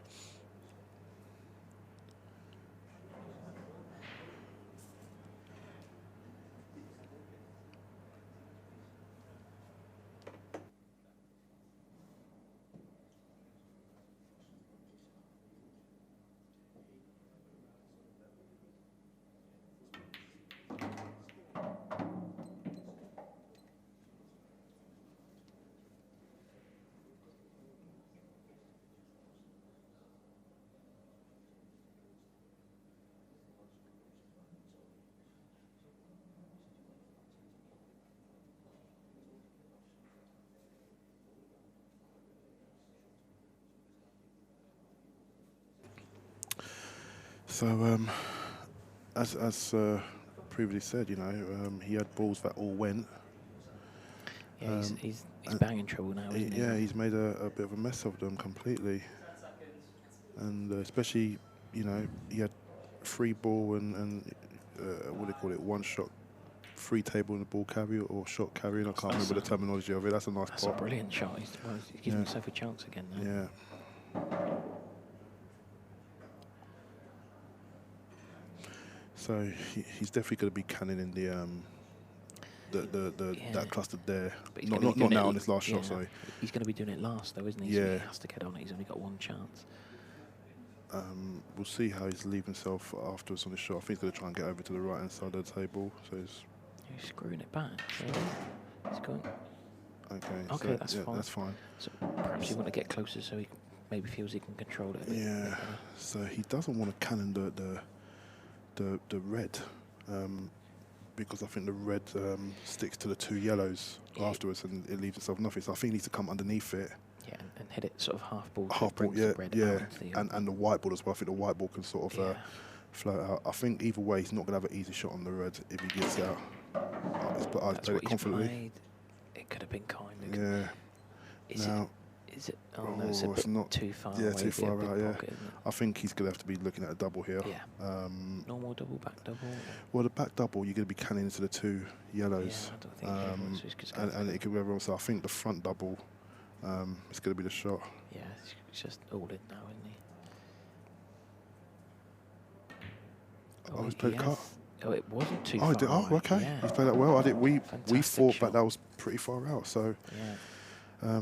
[SPEAKER 2] So, as previously said, you know, he had balls that all went.
[SPEAKER 1] Yeah, he's banging trouble now, isn't he?
[SPEAKER 2] Yeah, he's made a bit of a mess of them completely. And especially, you know, he had free ball and what do they call it, one shot, free table in the ball carrier or shot carrying. I can't remember the terminology of it. That's a nice
[SPEAKER 1] That's
[SPEAKER 2] pop.
[SPEAKER 1] a brilliant shot. He's giving himself a chance again now.
[SPEAKER 2] Yeah. So he's definitely going to be canning in that cluster there. Not now on this last shot. Sorry.
[SPEAKER 1] He's going to be doing it last though, isn't he?
[SPEAKER 2] Yeah.
[SPEAKER 1] So he has to get on it. He's only got one chance.
[SPEAKER 2] We'll see how he's leaving himself afterwards on the shot. I think he's going to try and get over to the right hand side of the table. So
[SPEAKER 1] he's screwing it back. So he's going.
[SPEAKER 2] Okay.
[SPEAKER 1] Okay,
[SPEAKER 2] so,
[SPEAKER 1] that's
[SPEAKER 2] yeah,
[SPEAKER 1] fine.
[SPEAKER 2] That's fine.
[SPEAKER 1] So perhaps you want to get closer so he maybe feels he can control it.
[SPEAKER 2] Yeah. So he doesn't want to cannon the red, because I think the red sticks to the two yellows afterwards, and it leaves itself nothing. So I think he needs to come underneath it.
[SPEAKER 1] Yeah, and hit it sort of half ball.
[SPEAKER 2] Half ball, yeah, and the white ball as well. I think the white ball can sort of float out. I think either way, he's not going to have an easy shot on the red if he gets out. I've played it confidently.
[SPEAKER 1] It could have been kind.
[SPEAKER 2] Yeah.
[SPEAKER 1] Is Is it? Oh, no, it's a
[SPEAKER 2] it's
[SPEAKER 1] bit
[SPEAKER 2] not
[SPEAKER 1] too far
[SPEAKER 2] yeah,
[SPEAKER 1] away.
[SPEAKER 2] too
[SPEAKER 1] for a
[SPEAKER 2] far
[SPEAKER 1] big
[SPEAKER 2] out. Yeah,
[SPEAKER 1] pocket, isn't it?
[SPEAKER 2] I think he's going to have to be looking at a double here.
[SPEAKER 1] Yeah. Normal double, back double.
[SPEAKER 2] Well, the back double, you're going to be canning into the 2 yellows.
[SPEAKER 1] Yeah, I don't think he will, so he's just
[SPEAKER 2] and it could be everyone. So I think the front double is going to be the shot.
[SPEAKER 1] Yeah, it's just all in now, isn't he?
[SPEAKER 2] Oh, he's played cut.
[SPEAKER 1] Oh, it wasn't too
[SPEAKER 2] Oh,
[SPEAKER 1] far
[SPEAKER 2] he did. Oh,
[SPEAKER 1] away.
[SPEAKER 2] okay.
[SPEAKER 1] Yeah.
[SPEAKER 2] He's played that well. We
[SPEAKER 1] Fantastic
[SPEAKER 2] thought
[SPEAKER 1] shot.
[SPEAKER 2] that was pretty far out. So,
[SPEAKER 1] Yeah.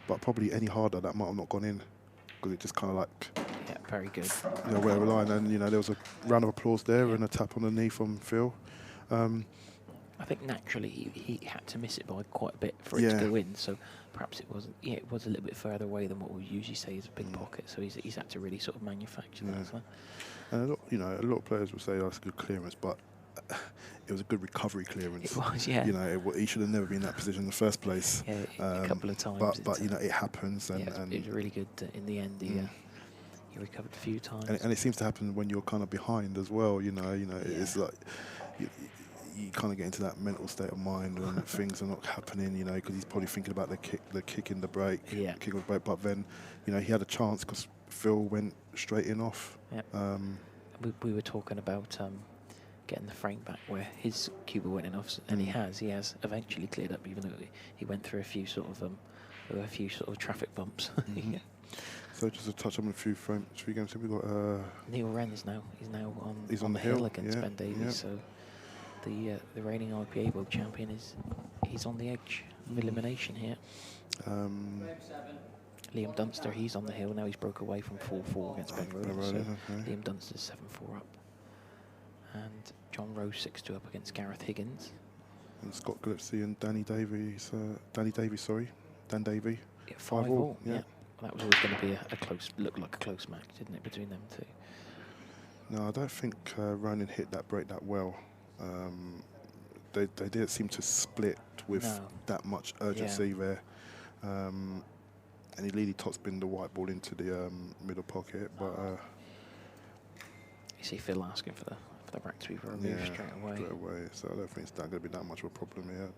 [SPEAKER 2] but probably any harder that might have not gone in because it just kind of like
[SPEAKER 1] Yeah, very good.
[SPEAKER 2] where we're line. And there was a round of applause there
[SPEAKER 1] Yeah.
[SPEAKER 2] and a tap on the knee from Phil.
[SPEAKER 1] I think naturally he had to miss it by quite a bit for it to go in. So perhaps it wasn't. Yeah, it was a little bit further away than what we usually say is a big pocket. So he's had to really sort of manufacture that. So.
[SPEAKER 2] And a lot of players will say, "Oh, it's a good clearance," but it was a good recovery clearance.
[SPEAKER 1] It was, yeah.
[SPEAKER 2] He should have never been in that position in the first place.
[SPEAKER 1] Yeah, a couple of times.
[SPEAKER 2] But it happens, and
[SPEAKER 1] it was really good in the end. He recovered a few times.
[SPEAKER 2] And it seems to happen when you're kind of behind as well. It's like you kind of get into that mental state of mind when things are not happening. Because he's probably thinking about the kick in the break, kick in the break. But then, he had a chance because Phil went straight in off.
[SPEAKER 1] Yeah. We were talking about getting the frame back where his Cuba went in off, and he has eventually cleared up, even though he went through a few sort of traffic bumps. Yeah.
[SPEAKER 2] So just to touch on a few games, we've got
[SPEAKER 1] Neil Wren he's now on the hill against Ben Davies. So the reigning IPA World Champion he's on the edge of elimination here. Liam Dunster, he's on the hill now. He's broke away from 4-4 against Ben Roden. So Liam Dunster's 7-4 up, and John Rose 6-2 up against Gareth Higgins.
[SPEAKER 2] And Scott Gillespie and Dan Davey. Yeah,
[SPEAKER 1] 5-5. Yeah. That was always going to be looked like a close match, didn't it, between them two?
[SPEAKER 2] No, I don't think Ronan hit that break that well. They didn't seem to split with that much urgency there. And he really top spinned the white ball into the middle pocket, but
[SPEAKER 1] you see Phil asking for the rack to be removed straight away.
[SPEAKER 2] So I don't think it's not going to be that much of a problem here.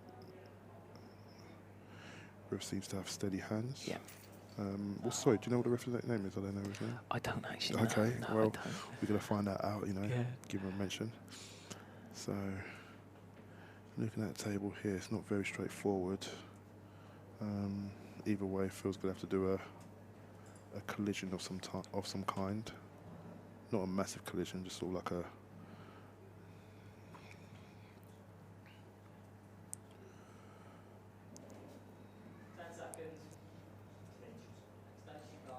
[SPEAKER 2] Ref seems to have steady hands.
[SPEAKER 1] Yeah.
[SPEAKER 2] Well, sorry, do you know what the referee's name is? I don't know his name.
[SPEAKER 1] I don't actually.
[SPEAKER 2] Okay,
[SPEAKER 1] no,
[SPEAKER 2] well, we're going to find that out. Give him a mention. So, looking at the table here, it's not very straightforward. Either way, Phil's going to have to do a collision of some kind. Not a massive collision, just sort of like a.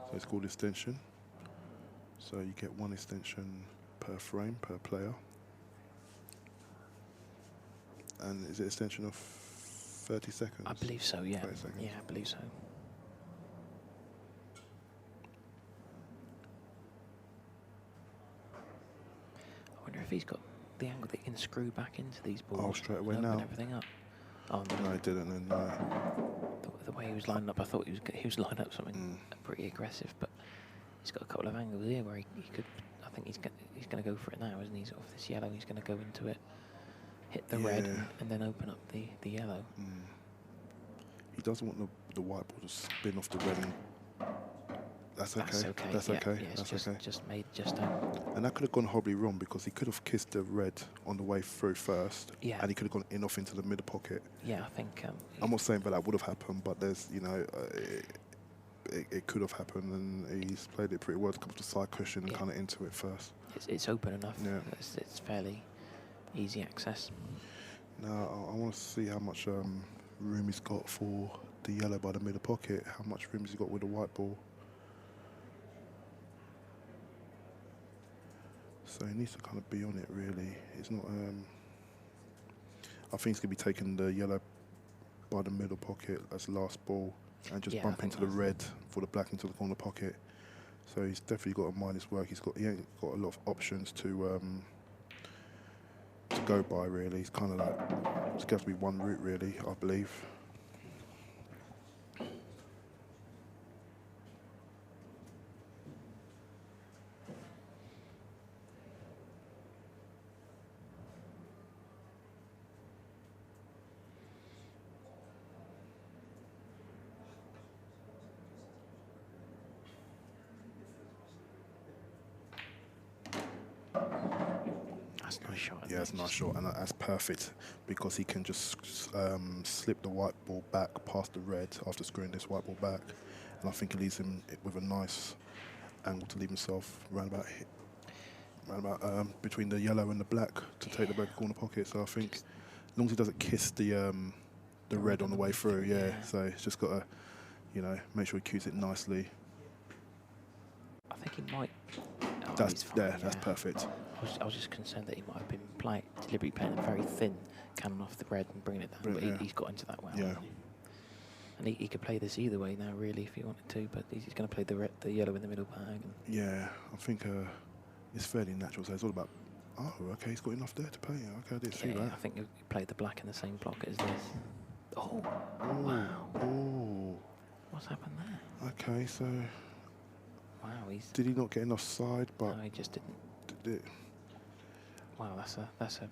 [SPEAKER 2] So it's called extension. So you get one extension per frame, per player. And is it extension of 30 seconds?
[SPEAKER 1] I believe so, yeah.
[SPEAKER 2] 30 seconds.
[SPEAKER 1] Yeah, I believe so. I wonder if he's got the angle that he can screw back into these balls.
[SPEAKER 2] Oh, straight away
[SPEAKER 1] and
[SPEAKER 2] now.
[SPEAKER 1] open everything up. Oh,
[SPEAKER 2] No, he didn't. And,
[SPEAKER 1] the way he was lining up, I thought he was lining up something pretty aggressive, but he's got a couple of angles here where he could. I think he's going to go for it now, isn't he? He's off this yellow. He's going to go into it, hit the red, and then open up the yellow.
[SPEAKER 2] He doesn't want the white ball to spin off the red. And that's okay. That's okay.
[SPEAKER 1] That's okay. Just made out.
[SPEAKER 2] And that could have gone horribly wrong because he could have kissed the red on the way through first.
[SPEAKER 1] Yeah.
[SPEAKER 2] And he could have gone in off into the middle pocket.
[SPEAKER 1] Yeah, I think.
[SPEAKER 2] I'm not saying that would have happened, but there's, it could have happened, and he's played it pretty well to come to the side cushion and kind of into it first.
[SPEAKER 1] It's open enough.
[SPEAKER 2] Yeah.
[SPEAKER 1] It's fairly easy access.
[SPEAKER 2] Now I want to see how much room he's got for the yellow by the middle pocket. How much room has he got with the white ball? So he needs to kind of be on it, really. It's not. I think he's going to be taking the yellow by the middle pocket as last ball and just bump into the red for the black into the corner pocket. So he's definitely got to mind his work. He ain't got a lot of options to go by, really. He's kind of like, it's going to have to be one route, really, I believe.
[SPEAKER 1] nice shot.
[SPEAKER 2] Yeah, it's a nice shot, and that's perfect because he can just slip the white ball back past the red after screwing this white ball back, and I think it leaves him with a nice angle to leave himself round about between the yellow and the black to take the back corner pocket. So I think as long as he doesn't kiss the red on the way through, yeah. So he's just got to, you know, make sure he cues it nicely.
[SPEAKER 1] I think he might.
[SPEAKER 2] That's perfect.
[SPEAKER 1] I was just concerned that he might have been deliberately playing a very thin cannon off the red and bringing it down, but he's got into that well.
[SPEAKER 2] Yeah.
[SPEAKER 1] And he could play this either way now, really, if he wanted to. But he's going to play the yellow in the middle bag. And
[SPEAKER 2] yeah, I think it's fairly natural. So it's all about. Oh, okay, he's got enough there to play. Okay, I didn't see that.
[SPEAKER 1] I think he played the black in the same block as this. Oh, wow.
[SPEAKER 2] Oh.
[SPEAKER 1] What's happened there?
[SPEAKER 2] Okay, so.
[SPEAKER 1] Wow,
[SPEAKER 2] Did he not get enough side? But
[SPEAKER 1] no, he just didn't.
[SPEAKER 2] Did it?
[SPEAKER 1] Wow, that's a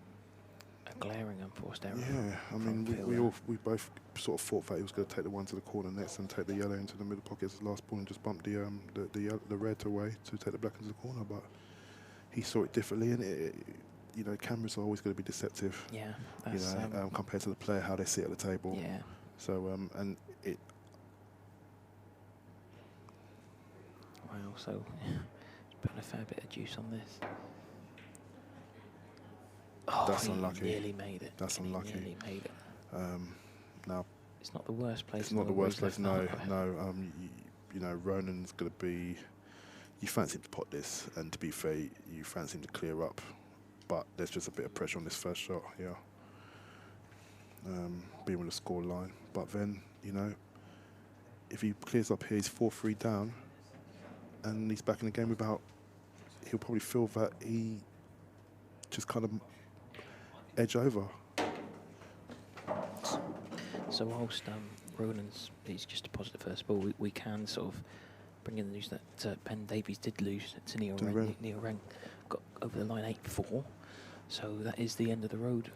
[SPEAKER 1] glaring unforced error.
[SPEAKER 2] Yeah, I mean, we both sort of thought that he was going to take the one to the corner next and take the yellow into the middle pocket as the last ball and just bump the red away to take the black into the corner. But he saw it differently, and you know, cameras are always going to be deceptive.
[SPEAKER 1] Yeah,
[SPEAKER 2] you know, compared to the player how they sit at the table.
[SPEAKER 1] Yeah.
[SPEAKER 2] So and it.
[SPEAKER 1] Wow, so putting a fair bit of juice on this. Oh,
[SPEAKER 2] that's unlucky.
[SPEAKER 1] Nearly made it.
[SPEAKER 2] That's unlucky.
[SPEAKER 1] Nearly made it.
[SPEAKER 2] Now,
[SPEAKER 1] it's not the worst place.
[SPEAKER 2] It's not the worst place. No. You know, Ronan's going to be. You fancy him to pot this, and to be fair, you fancy him to clear up, but there's just a bit of pressure on this first shot. Yeah. Being with the score line, but then you know, if he clears up here, he's 4-3 down, and he's back in the game without. He'll probably feel that he just kind of edge over.
[SPEAKER 1] So whilst he's just a positive first ball, we can sort of bring in the news that Ben Davies did lose to Neil Wren. Neil Wren got over the line 8-4, so that is the end of the road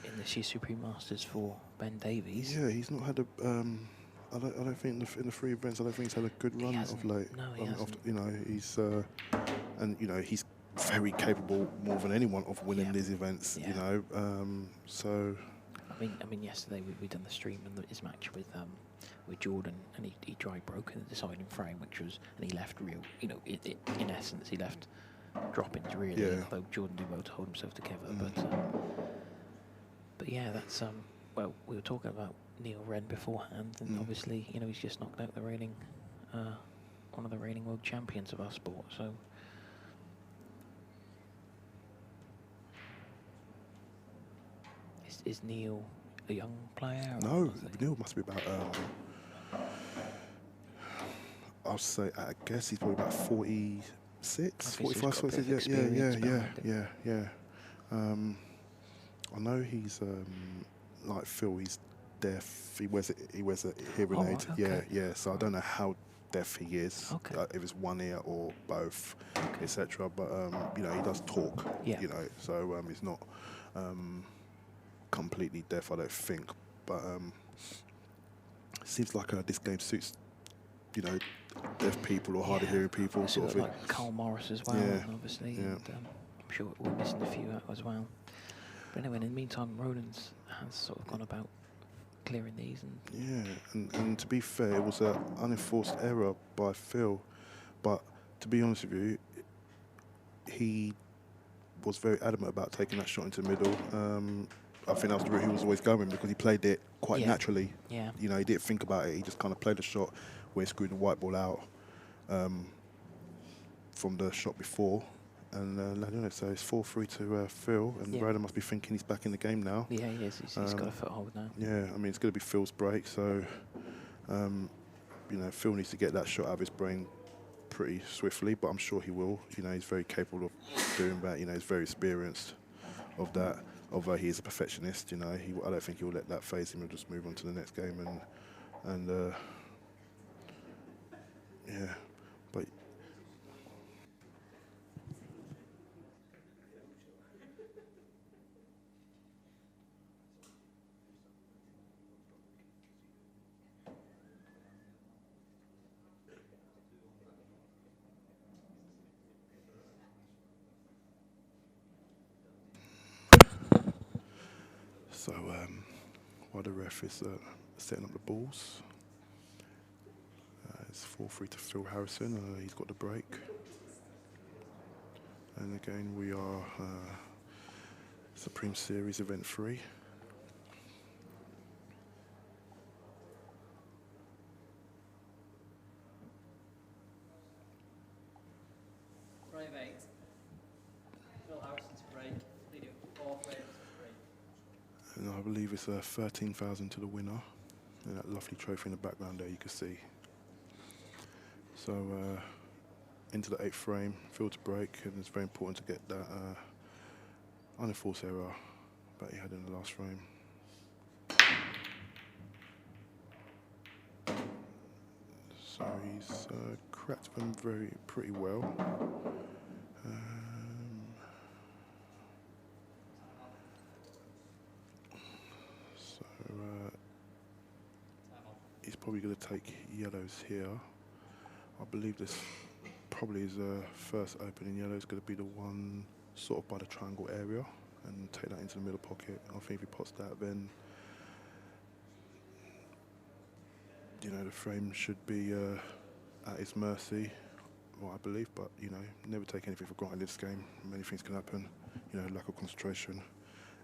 [SPEAKER 1] in this year's Supreme Masters for Ben Davies.
[SPEAKER 2] Yeah, he's not had a. I don't think in the three events, I don't think he's had a good run of late.
[SPEAKER 1] No, he hasn't.
[SPEAKER 2] You know, he's and you know he's very capable more than anyone of winning these events.
[SPEAKER 1] Yeah.
[SPEAKER 2] You know, so.
[SPEAKER 1] I mean, yesterday we done the stream and his match with Jordan, and he dry broke in the deciding frame, and he left real. You know, in essence, he left drop-ins really.
[SPEAKER 2] Yeah.
[SPEAKER 1] Although Jordan did well to hold himself together, but yeah, that's well, we were talking about Neil Wren beforehand, and obviously, you know, he's just knocked out the reigning, one of the reigning world champions of our sport. So. Is Neil a young player?
[SPEAKER 2] No, Neil must be about. I'll say, I guess he's probably about 46, 45, 46. Yeah. I know he's like Phil. He's deaf. He wears a hearing aid.
[SPEAKER 1] Okay.
[SPEAKER 2] Yeah. So I don't know how deaf he is.
[SPEAKER 1] Okay.
[SPEAKER 2] If it's one ear or both, etc. But you know, he does talk.
[SPEAKER 1] Yeah.
[SPEAKER 2] You know, so he's not. Completely deaf, I don't think, but seems like this game suits, you know, deaf people or hard of hearing people, sort of thing.
[SPEAKER 1] Like Carl Morris as well, obviously.
[SPEAKER 2] Yeah.
[SPEAKER 1] And, I'm sure we're missing a few out as well. But anyway, in the meantime, Ronan's has sort of gone about clearing these.
[SPEAKER 2] And to be fair, it was an unenforced error by Phil, but to be honest with you, he was very adamant about taking that shot into the middle. I think that was the route he was always going because he played it quite naturally.
[SPEAKER 1] Yeah.
[SPEAKER 2] You know, he didn't think about it. He just kind of played the shot where he screwed the white ball out from the shot before. And so it's 4-3 to Phil. And Ronan must be thinking he's back in the game now.
[SPEAKER 1] Yeah, he is. He's got a foothold now.
[SPEAKER 2] Yeah, I mean, it's going to be Phil's break. So, you know, Phil needs to get that shot out of his brain pretty swiftly, but I'm sure he will. You know, he's very capable of doing that. You know, he's very experienced of that. Although he is a perfectionist, you know, I don't think he'll let that phase him. He'll just move on to the next game and yeah, but. So while the ref is setting up the balls, it's 4-3 to Phil Harrison. He's got the break. And again, we are Supreme Series Event 3.
[SPEAKER 3] Frame 8. Phil Harrison to break, leading 4 frames to 3.
[SPEAKER 2] And I believe it's 13,000 to the winner. And that lovely trophy in the background there you can see. So into the 8th frame, Phil to break, and it's very important to get that unenforced error that he had in the last frame. So he's cracked them pretty well. He's probably going to take yellows here. I believe this probably is first opening yellow is going to be the one sort of by the triangle area, and take that into the middle pocket. I think if he pots that, then you know the frame should be at his mercy, well, I believe. But you know, never take anything for granted in this game. Many things can happen. You know, lack of concentration,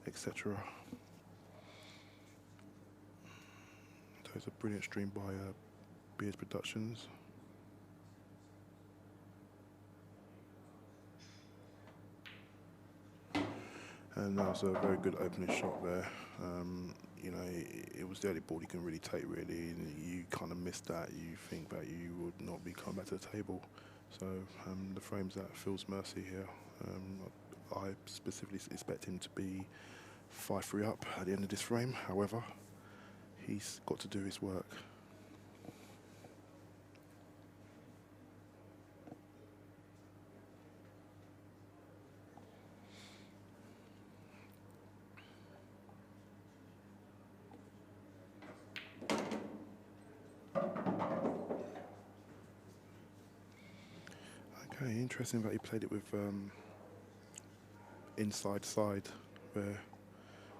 [SPEAKER 2] etc. So it's a brilliant stream by Beers Productions. And that was a very good opening shot there. You know, it was the only ball you can really take, really. And you kind of missed that. You think that you would not be coming back to the table. So the frame's at Phil's mercy here. I specifically expect him to be 5-3 up at the end of this frame. However, he's got to do his work. Okay, interesting that he played it with inside side, where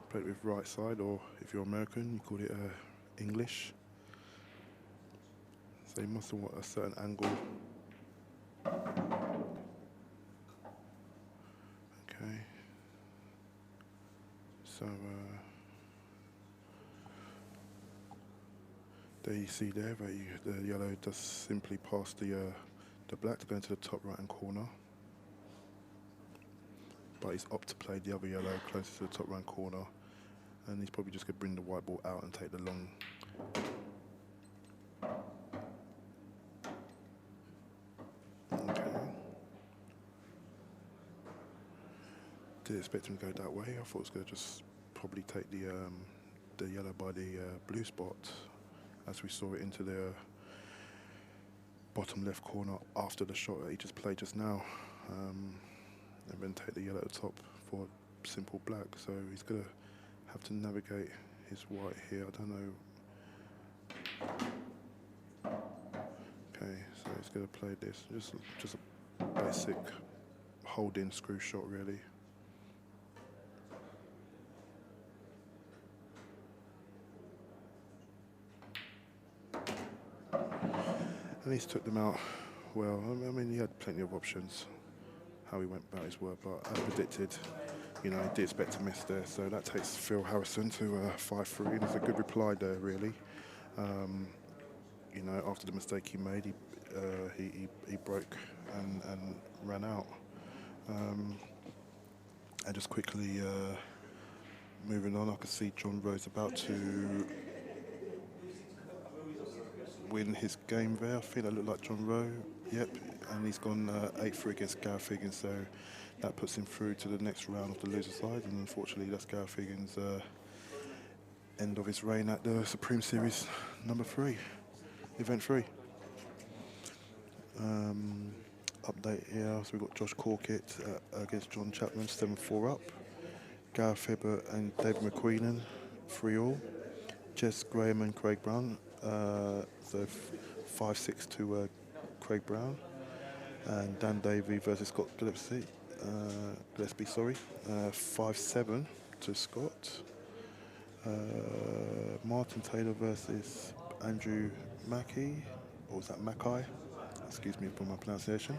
[SPEAKER 2] played it with right side, or if you're American, you call it English. So he must have want a certain angle. Okay. So there you see there that the yellow does simply pass the black to go into the top right hand corner. But he's opted to play the other yellow closer to the top right corner, and he's probably just going to bring the white ball out and take the long. Okay. Didn't expect him to go that way. I thought it was going to just probably take the yellow by the blue spot, as we saw it into the bottom left corner after the shot that he just played just now. And then take the yellow at the top for simple black. So he's going to have to navigate his white here. I don't know. Okay, so he's going to play this. Just a basic hold-in screw shot, really. And he's took them out well. I mean, he had plenty of options how he went about his work, but as predicted, you know, he did expect to miss there. So that takes Phil Harrison to 5-3, and it's a good reply there, really. You know, after the mistake he made, he broke and ran out. And just quickly moving on, I could see John Rose about to win his game there. I think that looked like John Rowe. Yep, and he's gone 8-3 against Gareth Higgins, so that puts him through to the next round of the loser side. And unfortunately, that's Gareth Higgins' end of his reign at the Supreme Series number 3, event 3. Update here, so we've got Josh Corkett against John Chapman, 7-4 up. Gareth Hibbert and David McQueenan, 3-all. Jess Graham and Craig Brown, so 5-6 to Craig Brown. And Dan Davey versus Scott Gillespie, 5-7 to Scott. Martin Taylor versus Andrew Mackey, or was that Mackay? Excuse me for my pronunciation.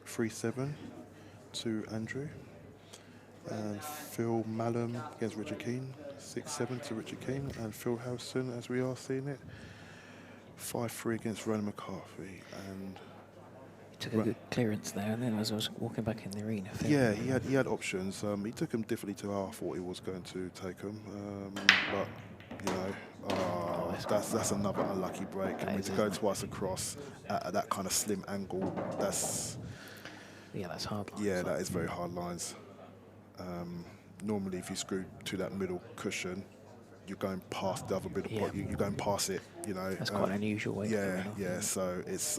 [SPEAKER 2] 3-7 to Andrew. And Phil Mallam against Richard Keane, 6-7 to Richard Keane. And Phil Harrison, as we are seeing it, 5-3 against Ronan McCarthy. And
[SPEAKER 1] he took a good clearance there, and then as I was walking back in the arena,
[SPEAKER 2] yeah, he had options. He took them differently to how I thought he was going to take them. But you know, that's another unlucky break. I mean, to go twice across at that kind of slim angle, that's
[SPEAKER 1] hard lines.
[SPEAKER 2] Yeah, that is very hard lines. Normally, if you screw to that middle cushion, you're going past the other middle pot. You're going past it. You know,
[SPEAKER 1] that's quite an unusual way.
[SPEAKER 2] Yeah. So it's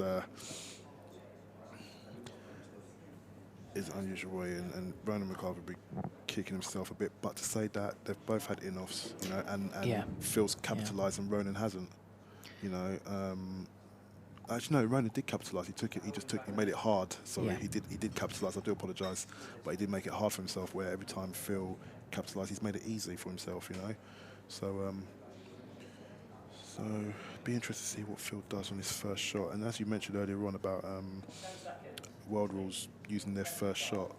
[SPEAKER 2] an unusual way, and Ronan McCarthy will be kicking himself a bit. But to say that they've both had in-offs, you know, and Phil's capitalised and Ronan hasn't. You know, actually no, Ronan did capitalise. He took it. He made it hard. So he did capitalise. I do apologise, but he did make it hard for himself. Where every time Phil capitalised, he's made it easy for himself. You know, so be interested to see what Phil does on his first shot. And as you mentioned earlier on about World Rules using their first shot,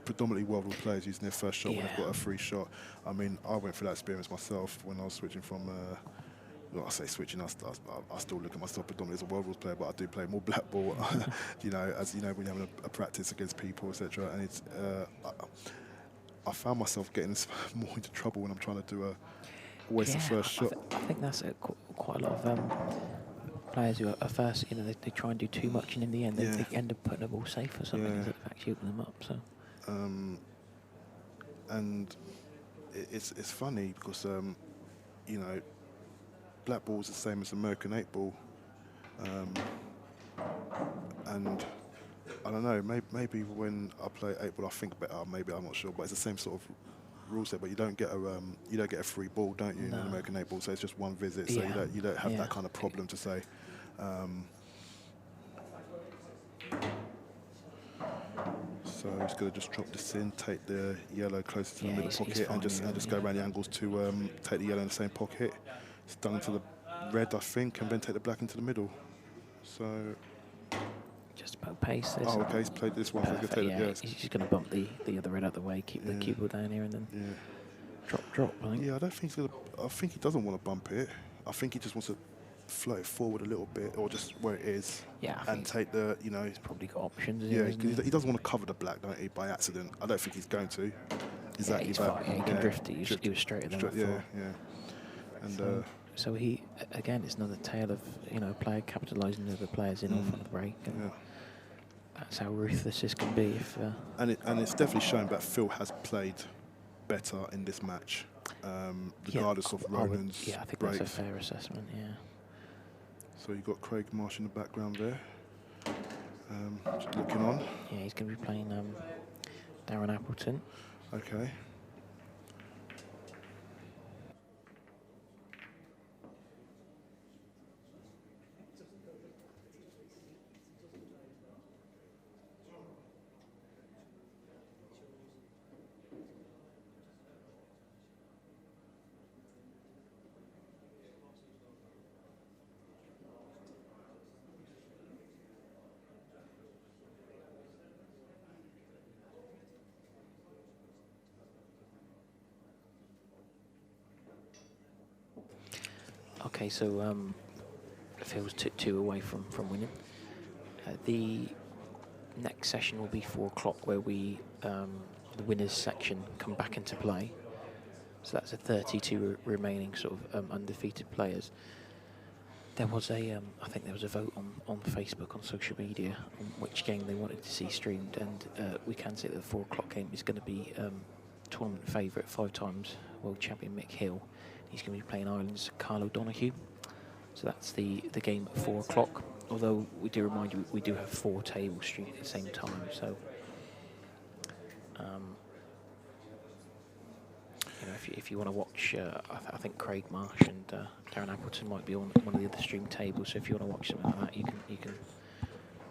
[SPEAKER 2] predominantly World Rule players using their first shot when they've got a free shot. I mean, I went through that experience myself when I was switching from. Well, I say switching. I still look at myself predominantly as a World Rules player, but I do play more black ball. You know, as you know, when you're having a practice against people, etc. And it's I found myself getting more into trouble when I'm trying to do always the first shot.
[SPEAKER 1] I think that's quite a lot of players who are first, you know, they try and do too much, and in the end they end up putting the ball safe or something because they've actually opened them up. So,
[SPEAKER 2] and it's funny because you know, black ball is the same as American 8 ball, and I don't know, maybe when I play 8 ball I think better. Maybe, I'm not sure, but it's the same sort of rule set. But you don't get a free ball, don't you, in an American 8 ball? So it's just one visit. So you don't have that kind of problem to say. So he's going to just drop this in, take the yellow closer to the middle pocket, and just go around the angles to take the yellow in the same pocket. It's done into the red, I think, and then take the black into the middle. So
[SPEAKER 1] just about pace this.
[SPEAKER 2] Oh, okay, he's played this one.
[SPEAKER 1] Perfect, he's just going to bump the other red out of the way, keep the cue ball down here, and then drop. I think.
[SPEAKER 2] Yeah, I don't think he's going to. I think he doesn't want to bump it. I think he just wants to float it forward a little bit, or just where it is.
[SPEAKER 1] Yeah,
[SPEAKER 2] and take the, you know.
[SPEAKER 1] He's probably got options.
[SPEAKER 2] Yeah, because he doesn't want to cover the black, don't he, by accident. I don't think he's going to.
[SPEAKER 1] Exactly. He's fine. He can drift it. He was straight at them.
[SPEAKER 2] Yeah. And
[SPEAKER 1] so he, again, it's another tale of, you know, a player capitalising the other players in off on the break. And that's how ruthless this can be. If
[SPEAKER 2] and it's definitely shown that Phil has played better in this match, regardless of Ronan's breaks.
[SPEAKER 1] I think that's a fair assessment. Yeah.
[SPEAKER 2] So you've got Craig Marsh in the background there, just looking on.
[SPEAKER 1] Yeah, he's going to be playing Darren Appleton.
[SPEAKER 2] Okay.
[SPEAKER 1] Okay, so Phil's two away from winning. The next session will be 4 o'clock, where we the winners section come back into play. So that's a 32 remaining sort of undefeated players. There was I think there was a vote on Facebook, on social media, on which game they wanted to see streamed, and we can say that the 4 o'clock game is going to be tournament favourite, 5 times world champion Mick Hill. He's going to be playing Ireland's Carl O'Donoghue. So that's the game at 4 o'clock. Although we do remind you, we do have 4 tables streamed at the same time. So, you know, if you want to watch, I think Craig Marsh and Darren Appleton might be on one of the other stream tables. So if you want to watch something like that, you can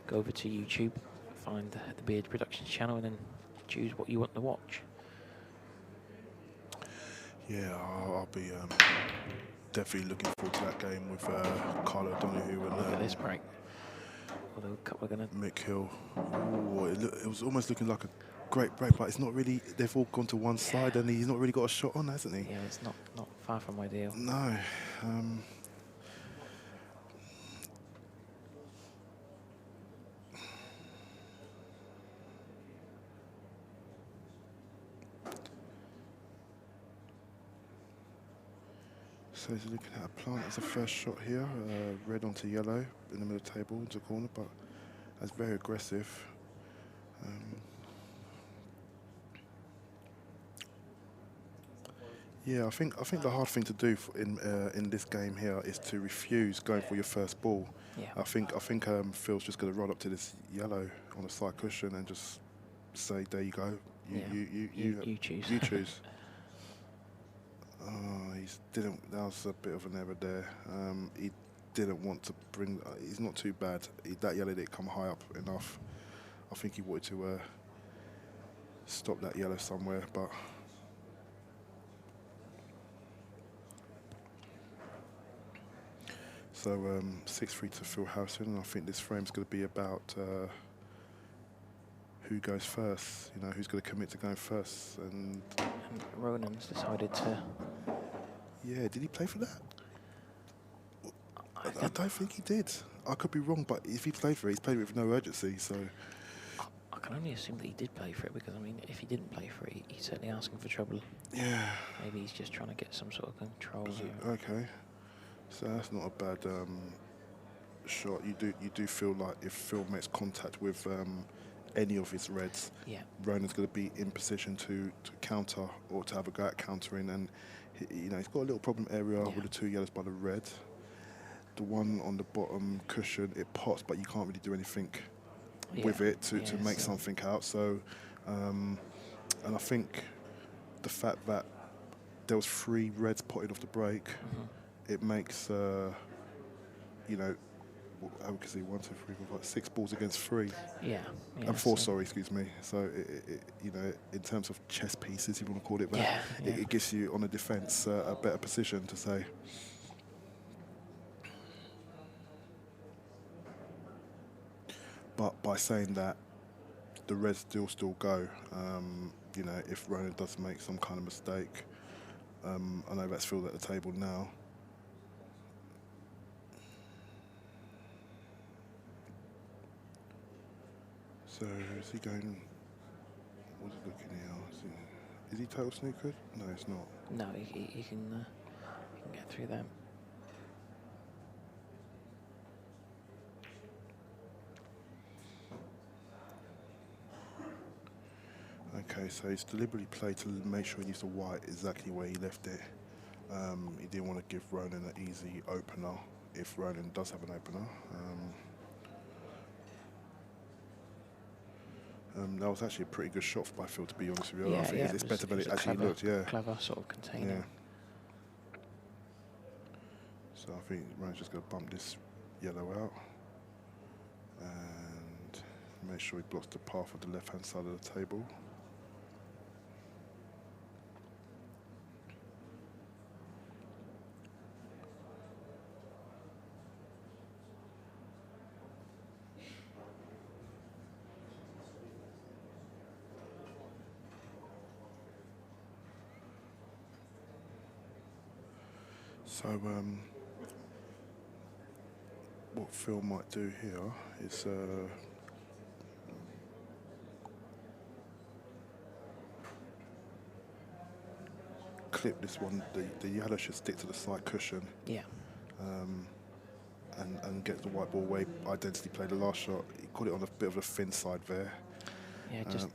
[SPEAKER 1] go over to YouTube, find the Beard Productions channel, and then choose what you want to watch.
[SPEAKER 2] Yeah, I'll be definitely looking forward to that game with Carlo O'Donoghue and
[SPEAKER 1] Look at this break. Although a couple are going to...
[SPEAKER 2] Mick Hill. Ooh, it was almost looking like a great break, but it's not really. They've all gone to one side, and he's not really got a shot on, hasn't he?
[SPEAKER 1] Yeah, it's not far from ideal.
[SPEAKER 2] No. So he's looking at a plant as a first shot here. Red onto yellow in the middle of the table into the corner, but that's very aggressive. Yeah, I think the hard thing to do in this game here is to refuse going for your first ball.
[SPEAKER 1] Yeah.
[SPEAKER 2] I think Phil's just going to run up to this yellow on the side cushion and just say, "There you go.
[SPEAKER 1] You choose.
[SPEAKER 2] You choose." That was a bit of an error there. He didn't want to bring. He's not too bad. That yellow didn't come high up enough. I think he wanted to stop that yellow somewhere, but. So 6-3 to Phil Harrison, and I think this frame's going to be about who goes first. You know, who's going to commit to going first. And
[SPEAKER 1] Ronan's decided to.
[SPEAKER 2] Yeah, did he play for that? I don't think he did. I could be wrong, but if he played for it, he's played with no urgency. So
[SPEAKER 1] I can only assume that he did play for it, because I mean, if he didn't play for it, he's certainly asking for trouble.
[SPEAKER 2] Yeah.
[SPEAKER 1] Maybe he's just trying to get some sort of control here.
[SPEAKER 2] Okay. So that's not a bad shot. You do feel like if Phil makes contact with any of his reds,
[SPEAKER 1] yeah,
[SPEAKER 2] Ronan's going to be in position to counter or to have a go at countering, and he's got a little problem area with the two yellows by the red. The one on the bottom cushion, it pots, but you can't really do anything with it to make something out. So, and I think the fact that there was 3 reds potted off the break. It makes, how can see 1, 2, 3, 4, 5, 6 balls against 3.
[SPEAKER 1] Yeah.
[SPEAKER 2] And 4, sorry, excuse me. So, in terms of chess pieces, if you want to call it that, it gives you on the defence a better position to say. But by saying that, the reds still go. If Ronan does make some kind of mistake, I know that's Phil at the table now. So is he going? What's he looking here? Is he total snookered? No, it's not.
[SPEAKER 1] No, he can get through that.
[SPEAKER 2] Okay, so he's deliberately played to make sure he leaves the white exactly where he left it. He didn't want to give Ronan an easy opener if Ronan does have an opener. That was actually a pretty good shot by Phil, to be honest with you.
[SPEAKER 1] Yeah,
[SPEAKER 2] I think it's better than it actually looked. Yeah,
[SPEAKER 1] clever sort of container.
[SPEAKER 2] Yeah. So I think Ronan's just going to bump this yellow out and make sure he blocks the path of the left-hand side of the table. So what Phil might do here is clip this one. The yellow should stick to the side cushion.
[SPEAKER 1] Yeah.
[SPEAKER 2] And get the white ball away. Identity play the last shot. He caught it on a bit of a thin side there.
[SPEAKER 1] Yeah, just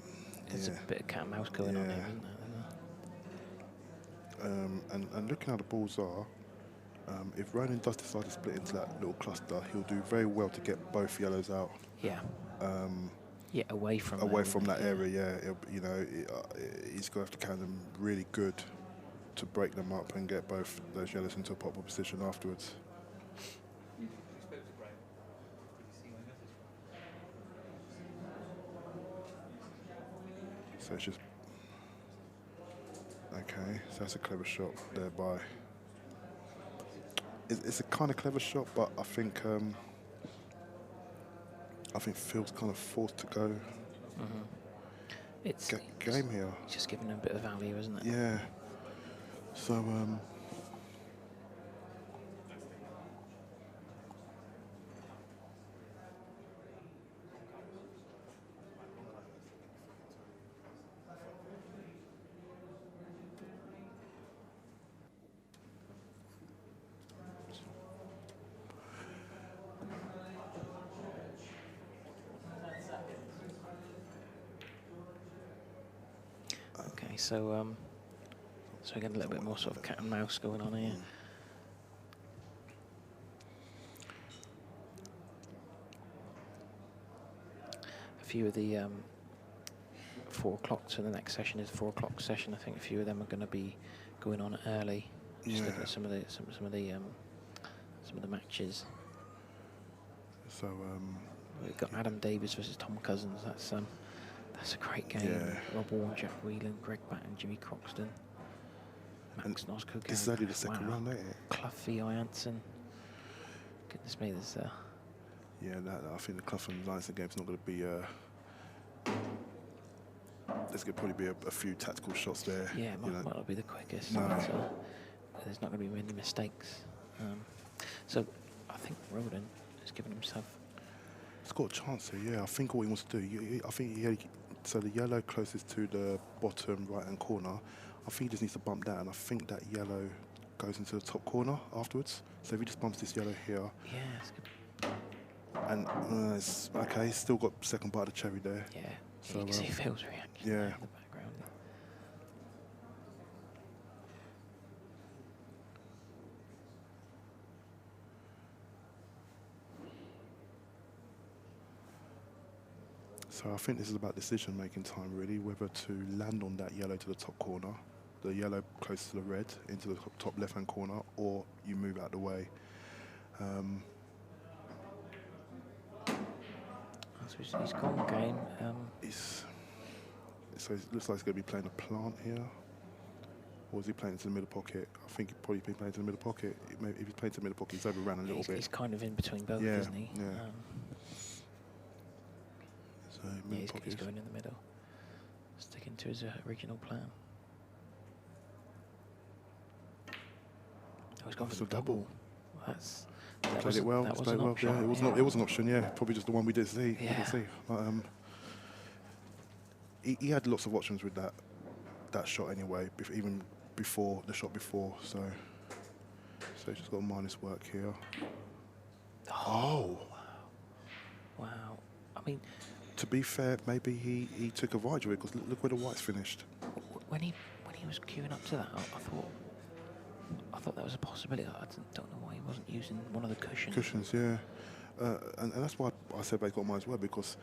[SPEAKER 1] there's a bit of cat and mouse going on there, isn't there?
[SPEAKER 2] And looking how the balls are, if Ronan does decide to split into that little cluster, he'll do very well to get both yellows out.
[SPEAKER 1] Yeah. Away from
[SPEAKER 2] that area. Yeah, he's going to have to count them really good to break them up and get both those yellows into a proper position afterwards. So it's just okay. So that's a clever shot there by. It's a kind of clever shot, but I think Phil's kind of forced to go.
[SPEAKER 1] It's
[SPEAKER 2] Game here.
[SPEAKER 1] It's just giving him a bit of value, isn't it?
[SPEAKER 2] Yeah. So
[SPEAKER 1] Okay, so again, a little bit more sort of cat and mouse going on here. A few of the 4 o'clock, so the next session is 4 o'clock session. I think a few of them are going to be going on early. Just looking at some of the matches.
[SPEAKER 2] So
[SPEAKER 1] we've got Adam Davis versus Tom Cousins. That's a great game.
[SPEAKER 2] Yeah.
[SPEAKER 1] Rob Warren, Jack Whelan, Greg Batten, Jimmy Croxton, Max Nosko.
[SPEAKER 2] this is only the second round, ain't it?
[SPEAKER 1] Clough v. Janssen. Goodness me, there's
[SPEAKER 2] Yeah, I think the Clough and Janssen game's not going to be. There's going to probably be a few tactical shots there.
[SPEAKER 1] yeah, it might not be the quickest.
[SPEAKER 2] No.
[SPEAKER 1] But, there's not going to be many mistakes. So I think Ronan has given himself.
[SPEAKER 2] He's got a chance here, yeah. I think what he wants to do, I think so the yellow closest to the bottom right-hand corner, I think he just needs to bump that, and I think that yellow goes into the top corner afterwards. So if he just bumps this yellow here,
[SPEAKER 1] Yeah, it's good.
[SPEAKER 2] and it's okay, he's still got second bite of the cherry there.
[SPEAKER 1] Yeah,
[SPEAKER 2] So,
[SPEAKER 1] you can see Phil's reaction
[SPEAKER 2] yeah.
[SPEAKER 1] there in the background.
[SPEAKER 2] So I think this is about decision-making time, really, whether to land on that yellow to the top corner, the yellow close to the red into the top left-hand corner, or you move out of the way.
[SPEAKER 1] So he's gone game.
[SPEAKER 2] So it looks like he's going to be playing a plant here. Or is he playing into the middle pocket? I think he'd probably be playing to the middle pocket. If he's playing to the middle pocket, he's overran a little bit.
[SPEAKER 1] He's kind of in between both,
[SPEAKER 2] Yeah,
[SPEAKER 1] isn't he?
[SPEAKER 2] yeah. So
[SPEAKER 1] Yeah, he's going in the middle, sticking to his original plan. Oh, he's gone for the double. That
[SPEAKER 2] played it well.
[SPEAKER 1] That was
[SPEAKER 2] Played
[SPEAKER 1] an
[SPEAKER 2] well.
[SPEAKER 1] option.
[SPEAKER 2] Yeah, it was an option. Yeah, probably just the one we didn't see.
[SPEAKER 1] Yeah.
[SPEAKER 2] Didn't see. But, he had lots of options with that shot anyway, even before the shot before. So he's just got a minus work here. Oh.
[SPEAKER 1] Wow. I mean,
[SPEAKER 2] to be fair, maybe he took advantage of it, because look where the white's finished.
[SPEAKER 1] when he was queuing up to that, I thought that was a possibility. I don't know why he wasn't using one of the cushions.
[SPEAKER 2] Cushions, yeah. And that's why I said he's got minus work, because